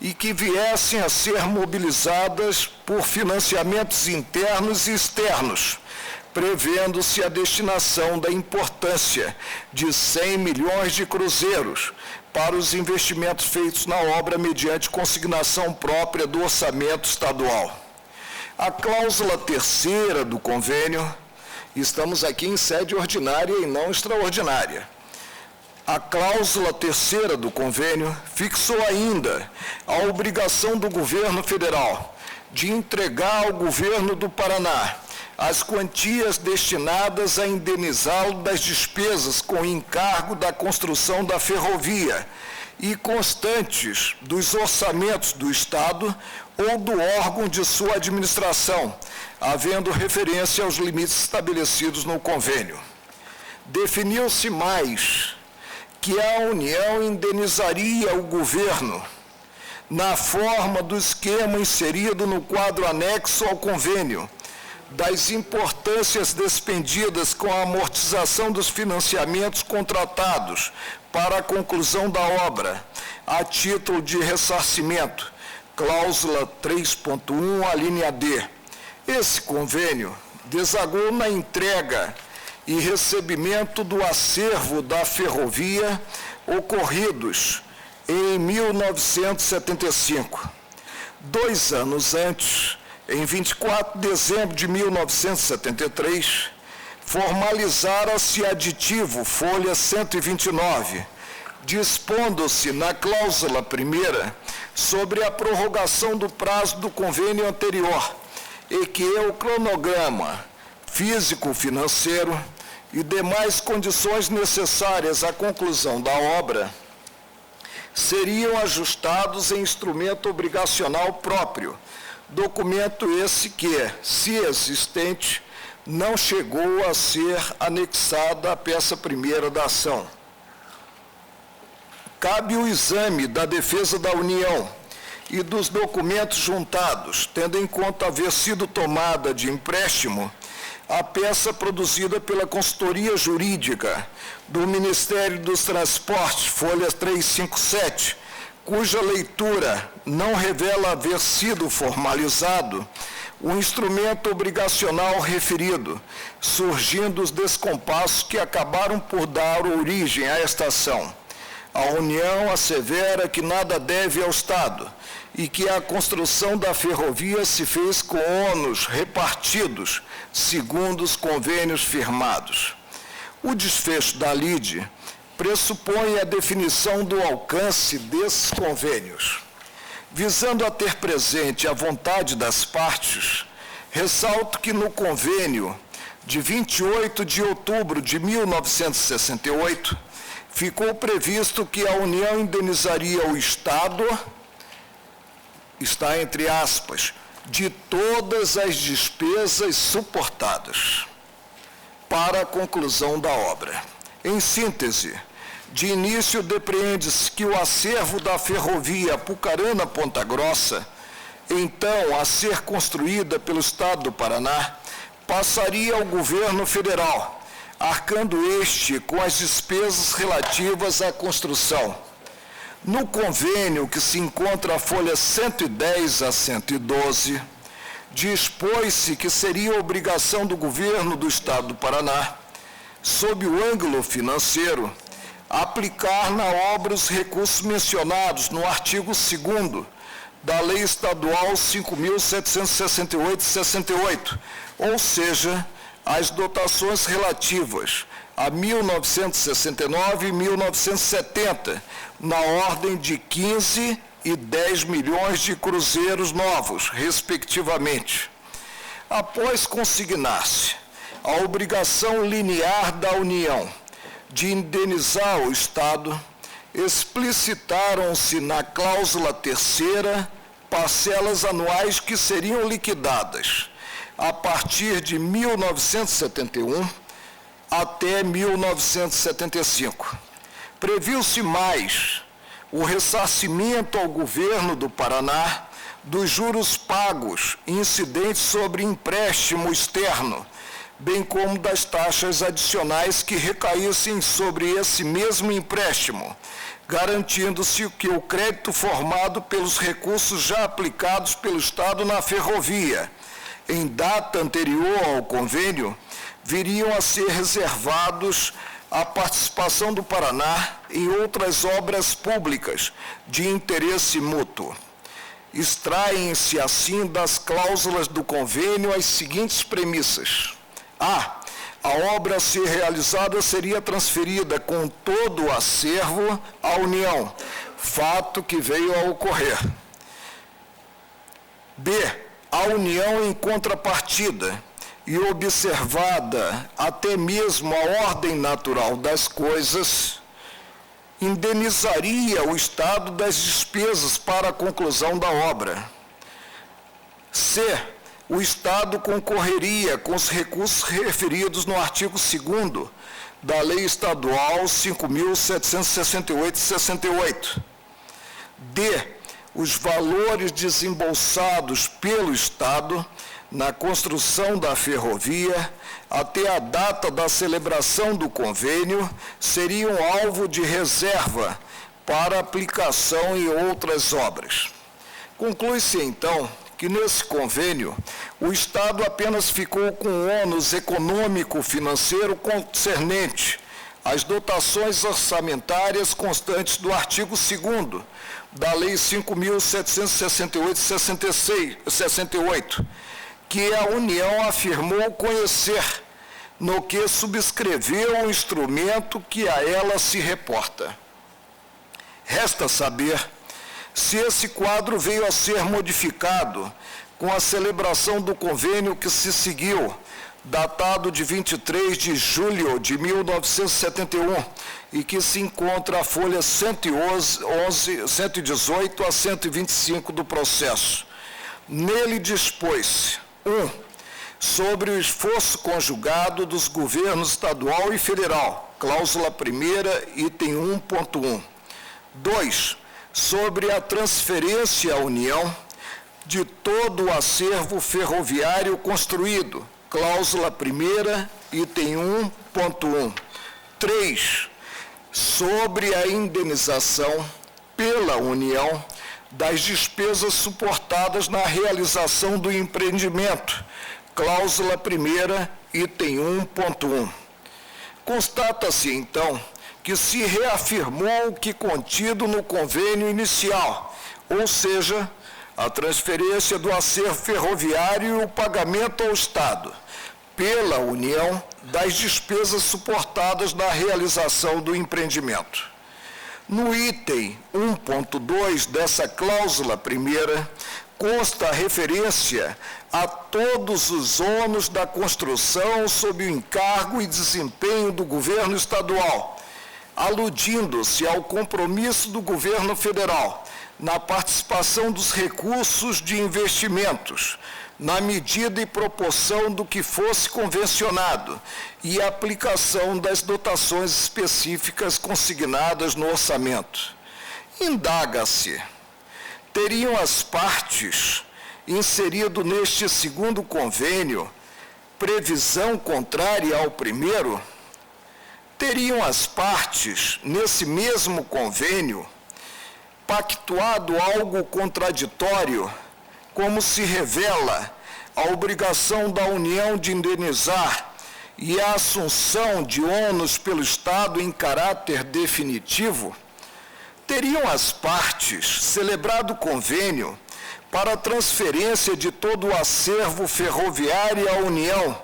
e que viessem a ser mobilizadas por financiamentos internos e externos, prevendo-se a destinação da importância de 100 milhões de cruzeiros para os investimentos feitos na obra mediante consignação própria do orçamento estadual. A cláusula terceira do convênio, estamos aqui em sede ordinária e não extraordinária. A cláusula terceira do convênio fixou ainda a obrigação do governo federal de entregar ao governo do Paraná as quantias destinadas a indenizá-lo das despesas com encargo da construção da ferrovia e constantes dos orçamentos do Estado ou do órgão de sua administração, havendo referência aos limites estabelecidos no convênio. Definiu-se mais que a União indenizaria o governo na forma do esquema inserido no quadro anexo ao convênio, das importâncias despendidas com a amortização dos financiamentos contratados para a conclusão da obra, a título de ressarcimento, cláusula 3.1, a linha D. Esse convênio desagou na entrega e recebimento do acervo da ferrovia ocorridos em 1975. 2 anos antes, em 24 de dezembro de 1973, formalizara-se aditivo folha 129, dispondo-se na cláusula primeira sobre a prorrogação do prazo do convênio anterior e que o cronograma físico-financeiro e demais condições necessárias à conclusão da obra seriam ajustados em instrumento obrigacional próprio, documento esse que, se existente, não chegou a ser anexado à peça primeira da ação. Cabe o exame da defesa da União e dos documentos juntados, tendo em conta haver sido tomada de empréstimo a peça produzida pela consultoria jurídica do Ministério dos Transportes, folha 357, cuja leitura não revela haver sido formalizado o instrumento obrigacional referido, surgindo os descompassos que acabaram por dar origem a esta ação. A União assevera que nada deve ao Estado e que a construção da ferrovia se fez com ônus repartidos, segundo os convênios firmados. O desfecho da lide pressupõe a definição do alcance desses convênios. Visando a ter presente a vontade das partes, ressalto que no convênio de 28 de outubro de 1968, ficou previsto que a União indenizaria o Estado, está entre aspas, de todas as despesas suportadas para a conclusão da obra. Em síntese, de início depreende-se que o acervo da ferrovia Apucarana-Ponta Grossa, então a ser construída pelo Estado do Paraná, passaria ao governo federal, arcando este com as despesas relativas à construção. No convênio que se encontra a folha 110 a 112, dispôs-se que seria obrigação do governo do Estado do Paraná, sob o ângulo financeiro, aplicar na obra os recursos mencionados no artigo 2º da Lei Estadual 5.768/68, ou seja, as dotações relativas a 1969 e 1970, na ordem de 15 e 10 milhões de cruzeiros novos, respectivamente. Após consignar-se a obrigação linear da União de indenizar o Estado, explicitaram-se na cláusula 3ª parcelas anuais que seriam liquidadas a partir de 1971 até 1975. Previu-se mais o ressarcimento ao governo do Paraná dos juros pagos incidentes sobre empréstimo externo, bem como das taxas adicionais que recaíssem sobre esse mesmo empréstimo, garantindo-se que o crédito formado pelos recursos já aplicados pelo Estado na ferrovia, em data anterior ao convênio, viriam a ser reservados à participação do Paraná em outras obras públicas de interesse mútuo. Extraem-se, assim, das cláusulas do convênio as seguintes premissas. A obra a ser realizada seria transferida com todo o acervo à União, fato que veio a ocorrer. B. A União, em contrapartida, e observada até mesmo a ordem natural das coisas, indenizaria o Estado das despesas para a conclusão da obra. C. O Estado concorreria com os recursos referidos no artigo 2º da Lei Estadual 5.768/68. D. Os valores desembolsados pelo Estado na construção da ferrovia até a data da celebração do convênio seriam alvo de reserva para aplicação em outras obras. Conclui-se, então, que nesse convênio o Estado apenas ficou com o ônus econômico-financeiro concernente às dotações orçamentárias constantes do artigo 2º da Lei 5.768/68, que a União afirmou conhecer, no que subscreveu o instrumento que a ela se reporta. Resta saber se esse quadro veio a ser modificado com a celebração do convênio que se seguiu datado de 23 de julho de 1971, e que se encontra a folha 118 a 125 do processo. Nele dispôs: 1. Sobre o esforço conjugado dos governos estadual e federal, cláusula 1ª, item 1.1. 2. Sobre a transferência à União de todo o acervo ferroviário construído, cláusula 1ª, item 1.1. 3. Sobre a indenização pela União das despesas suportadas na realização do empreendimento, cláusula 1ª, item 1.1. Constata-se, então, que se reafirmou o que contido no convênio inicial, ou seja, a transferência do acervo ferroviário e o pagamento ao Estado, pela União, das despesas suportadas na realização do empreendimento. No item 1.2 dessa cláusula 1ª, consta a referência a todos os ônus da construção sob o encargo e desempenho do governo estadual, aludindo-se ao compromisso do governo federal na participação dos recursos de investimentos, na medida e proporção do que fosse convencionado, e a aplicação das dotações específicas consignadas no orçamento. Indaga-se: teriam as partes inserido neste segundo convênio previsão contrária ao primeiro? Teriam as partes, nesse mesmo convênio, pactuado algo contraditório, como se revela a obrigação da União de indenizar e a assunção de ônus pelo Estado em caráter definitivo? Teriam as partes celebrado convênio para a transferência de todo o acervo ferroviário à União,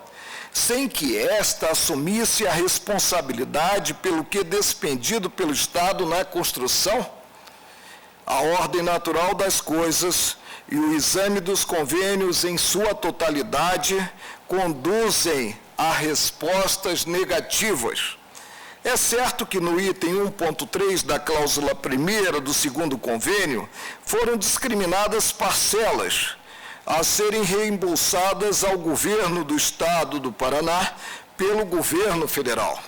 sem que esta assumisse a responsabilidade pelo que despendido pelo Estado na construção? A ordem natural das coisas e o exame dos convênios em sua totalidade conduzem a respostas negativas. É certo que no item 1.3 da cláusula 1ª do segundo convênio foram discriminadas parcelas a serem reembolsadas ao governo do Estado do Paraná pelo governo federal.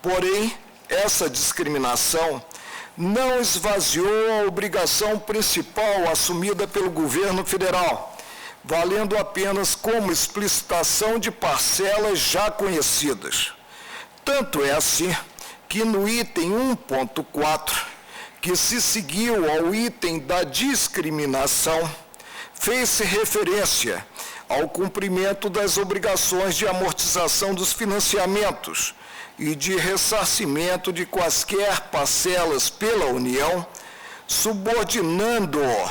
Porém, essa discriminação não esvaziou a obrigação principal assumida pelo governo federal, valendo apenas como explicitação de parcelas já conhecidas. Tanto é assim que no item 1.4, que se seguiu ao item da discriminação, fez-se referência ao cumprimento das obrigações de amortização dos financiamentos e de ressarcimento de quaisquer parcelas pela União, subordinando-o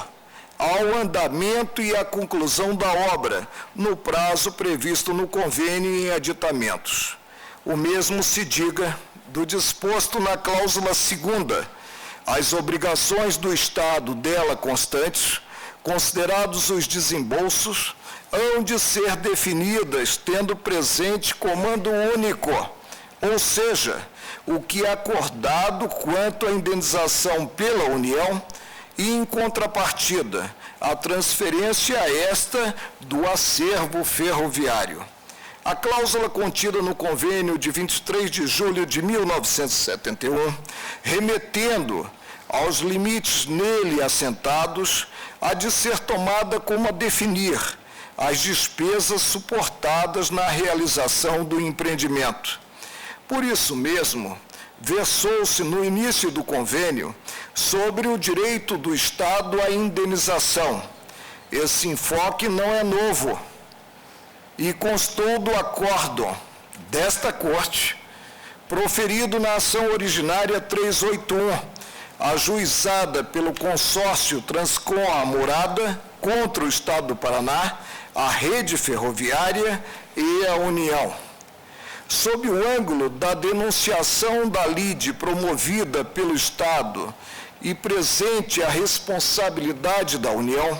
ao andamento e à conclusão da obra, no prazo previsto no convênio e em aditamentos. O mesmo se diga do disposto na cláusula 2ª, as obrigações do Estado dela constantes, considerados os desembolsos, hão de ser definidas tendo presente comando único, ou seja, o que é acordado quanto à indenização pela União e, em contrapartida, a transferência a esta do acervo ferroviário. A cláusula contida no convênio de 23 de julho de 1971, remetendo aos limites nele assentados, há de ser tomada como a definir as despesas suportadas na realização do empreendimento. Por isso mesmo, versou-se no início do convênio sobre o direito do Estado à indenização. Esse enfoque não é novo e constou do acórdão desta Corte, proferido na ação originária 381, ajuizada pelo consórcio Transcom A Morada contra o Estado do Paraná, a Rede Ferroviária e a União. Sob o ângulo da denunciação da lide promovida pelo Estado e presente a responsabilidade da União,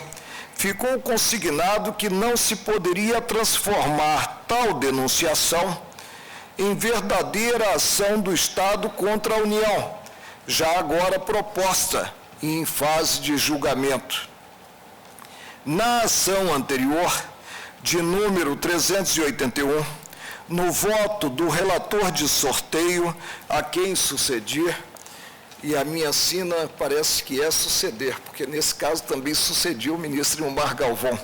ficou consignado que não se poderia transformar tal denunciação em verdadeira ação do Estado contra a União, já agora proposta e em fase de julgamento. Na ação anterior, de número 381, no voto do relator de sorteio, a quem sucedi, e a minha sina parece que é suceder, porque nesse caso também sucediu o ministro Ilmar Galvão.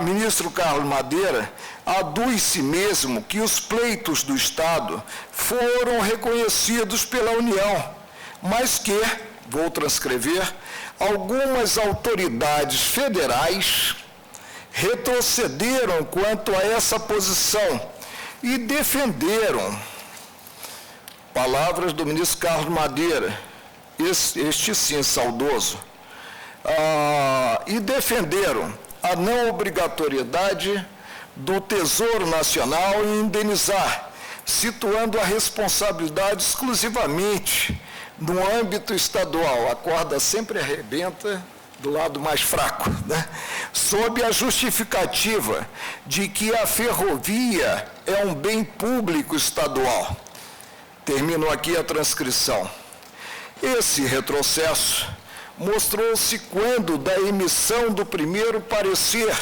Ministro Carlos Madeira aduz-se mesmo que os pleitos do Estado foram reconhecidos pela União, mas que, vou transcrever, algumas autoridades federais retrocederam quanto a essa posição e defenderam, palavras do ministro Carlos Madeira, este sim saudoso, e defenderam a não obrigatoriedade do Tesouro Nacional em indenizar, situando a responsabilidade exclusivamente no âmbito estadual. A corda sempre arrebenta do lado mais fraco, né? Sob a justificativa de que a ferrovia é um bem público estadual. Termino aqui a transcrição. Esse retrocesso mostrou-se quando da emissão do primeiro parecer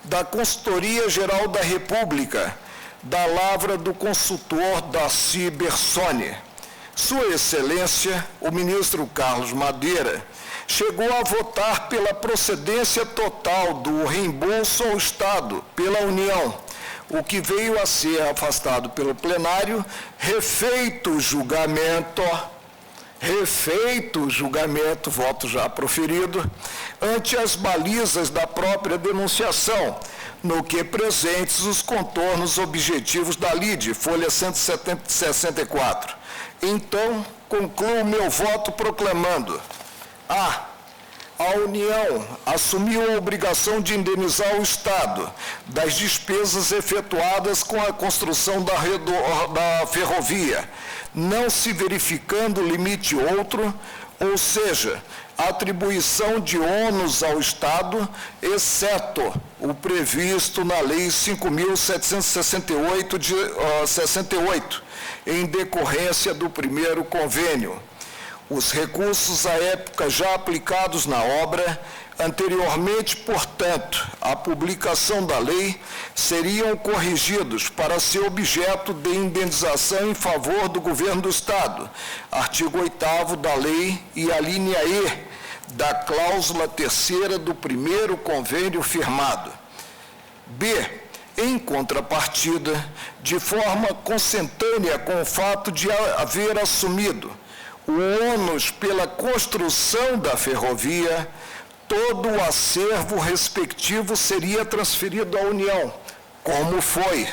da Consultoria Geral da República, da lavra do consultor Darcy Bersoni. Sua Excelência, o ministro Carlos Madeira, chegou a votar pela procedência total do reembolso ao Estado pela União, o que veio a ser afastado pelo plenário, refeito o julgamento, voto já proferido, ante as balizas da própria denunciação, no que presentes os contornos objetivos da lide, folha 164. Então, concluo meu voto proclamando: A União assumiu a obrigação de indenizar o Estado das despesas efetuadas com a construção da ferrovia, não se verificando limite outro, ou seja, atribuição de ônus ao Estado, exceto o previsto na Lei 5.768 de 68, em decorrência do primeiro convênio. Os recursos à época já aplicados na obra, anteriormente, portanto, à publicação da lei, seriam corrigidos para ser objeto de indenização em favor do Governo do Estado, artigo 8º da lei e a linha E da cláusula 3ª do primeiro convênio firmado. B. Em contrapartida, de forma consentânea com o fato de haver assumido o ônus pela construção da ferrovia, todo o acervo respectivo seria transferido à União, como foi.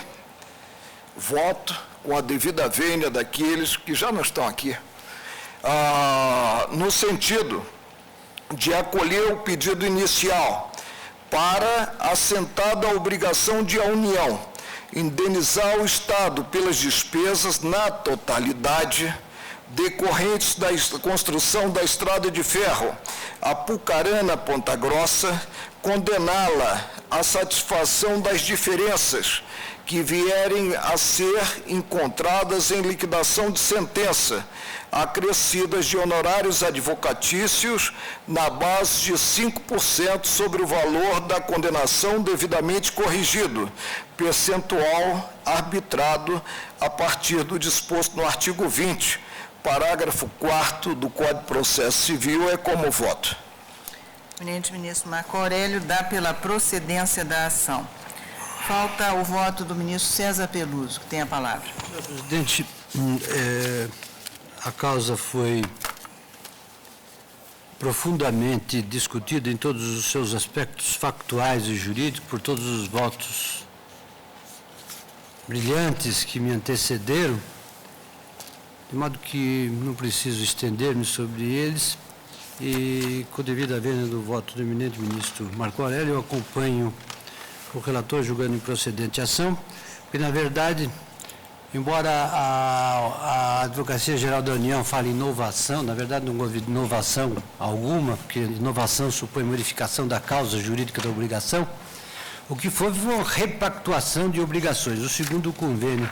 Voto com a devida vênia daqueles que já não estão aqui, no sentido de acolher o pedido inicial para assentada a obrigação de a União indenizar o Estado pelas despesas na totalidade decorrentes da construção da estrada de ferro Apucarana-Ponta Grossa, condená-la à satisfação das diferenças que vierem a ser encontradas em liquidação de sentença, acrescidas de honorários advocatícios na base de 5% sobre o valor da condenação devidamente corrigido, percentual arbitrado a partir do disposto no artigo 20, parágrafo 4º do Código de Processo Civil, é como voto. Eminente ministro Marco Aurélio dá pela procedência da ação. Falta o voto do ministro César Peluso, que tem a palavra. Senhor presidente, a causa foi profundamente discutida em todos os seus aspectos factuais e jurídicos por todos os votos brilhantes que me antecederam, de modo que não preciso estender-me sobre eles, e com devida vênia do voto do eminente ministro Marco Aurélio, eu acompanho o relator julgando improcedente a ação, porque, na verdade, Embora a Advocacia Geral da União fale em inovação, na verdade não houve inovação alguma, porque inovação supõe modificação da causa jurídica da obrigação, o que foi uma repactuação de obrigações. O segundo convênio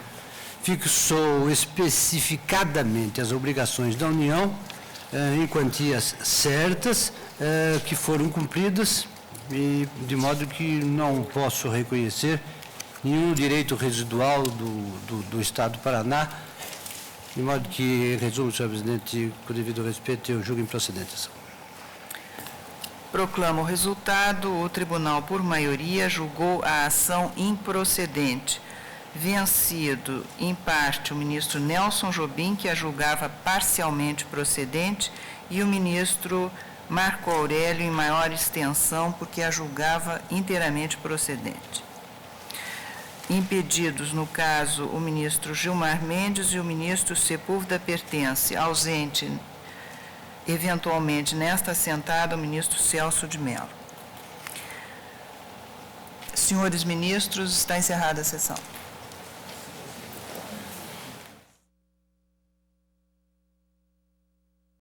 fixou especificadamente as obrigações da União em quantias certas, que foram cumpridas, e de modo que não posso reconhecer nenhum direito residual do Estado do Paraná, de modo que, em resumo, senhor presidente, com o devido respeito, eu julgo improcedente essa. Proclamo o resultado. O tribunal, por maioria, julgou a ação improcedente, vencido, em parte, o ministro Nelson Jobim, que a julgava parcialmente procedente, e o ministro Marco Aurélio, em maior extensão, porque a julgava inteiramente procedente. Impedidos, no caso, o ministro Gilmar Mendes e o ministro Sepúlveda Pertence, ausente, eventualmente, nesta assentada, o ministro Celso de Mello. Senhores ministros, está encerrada a sessão.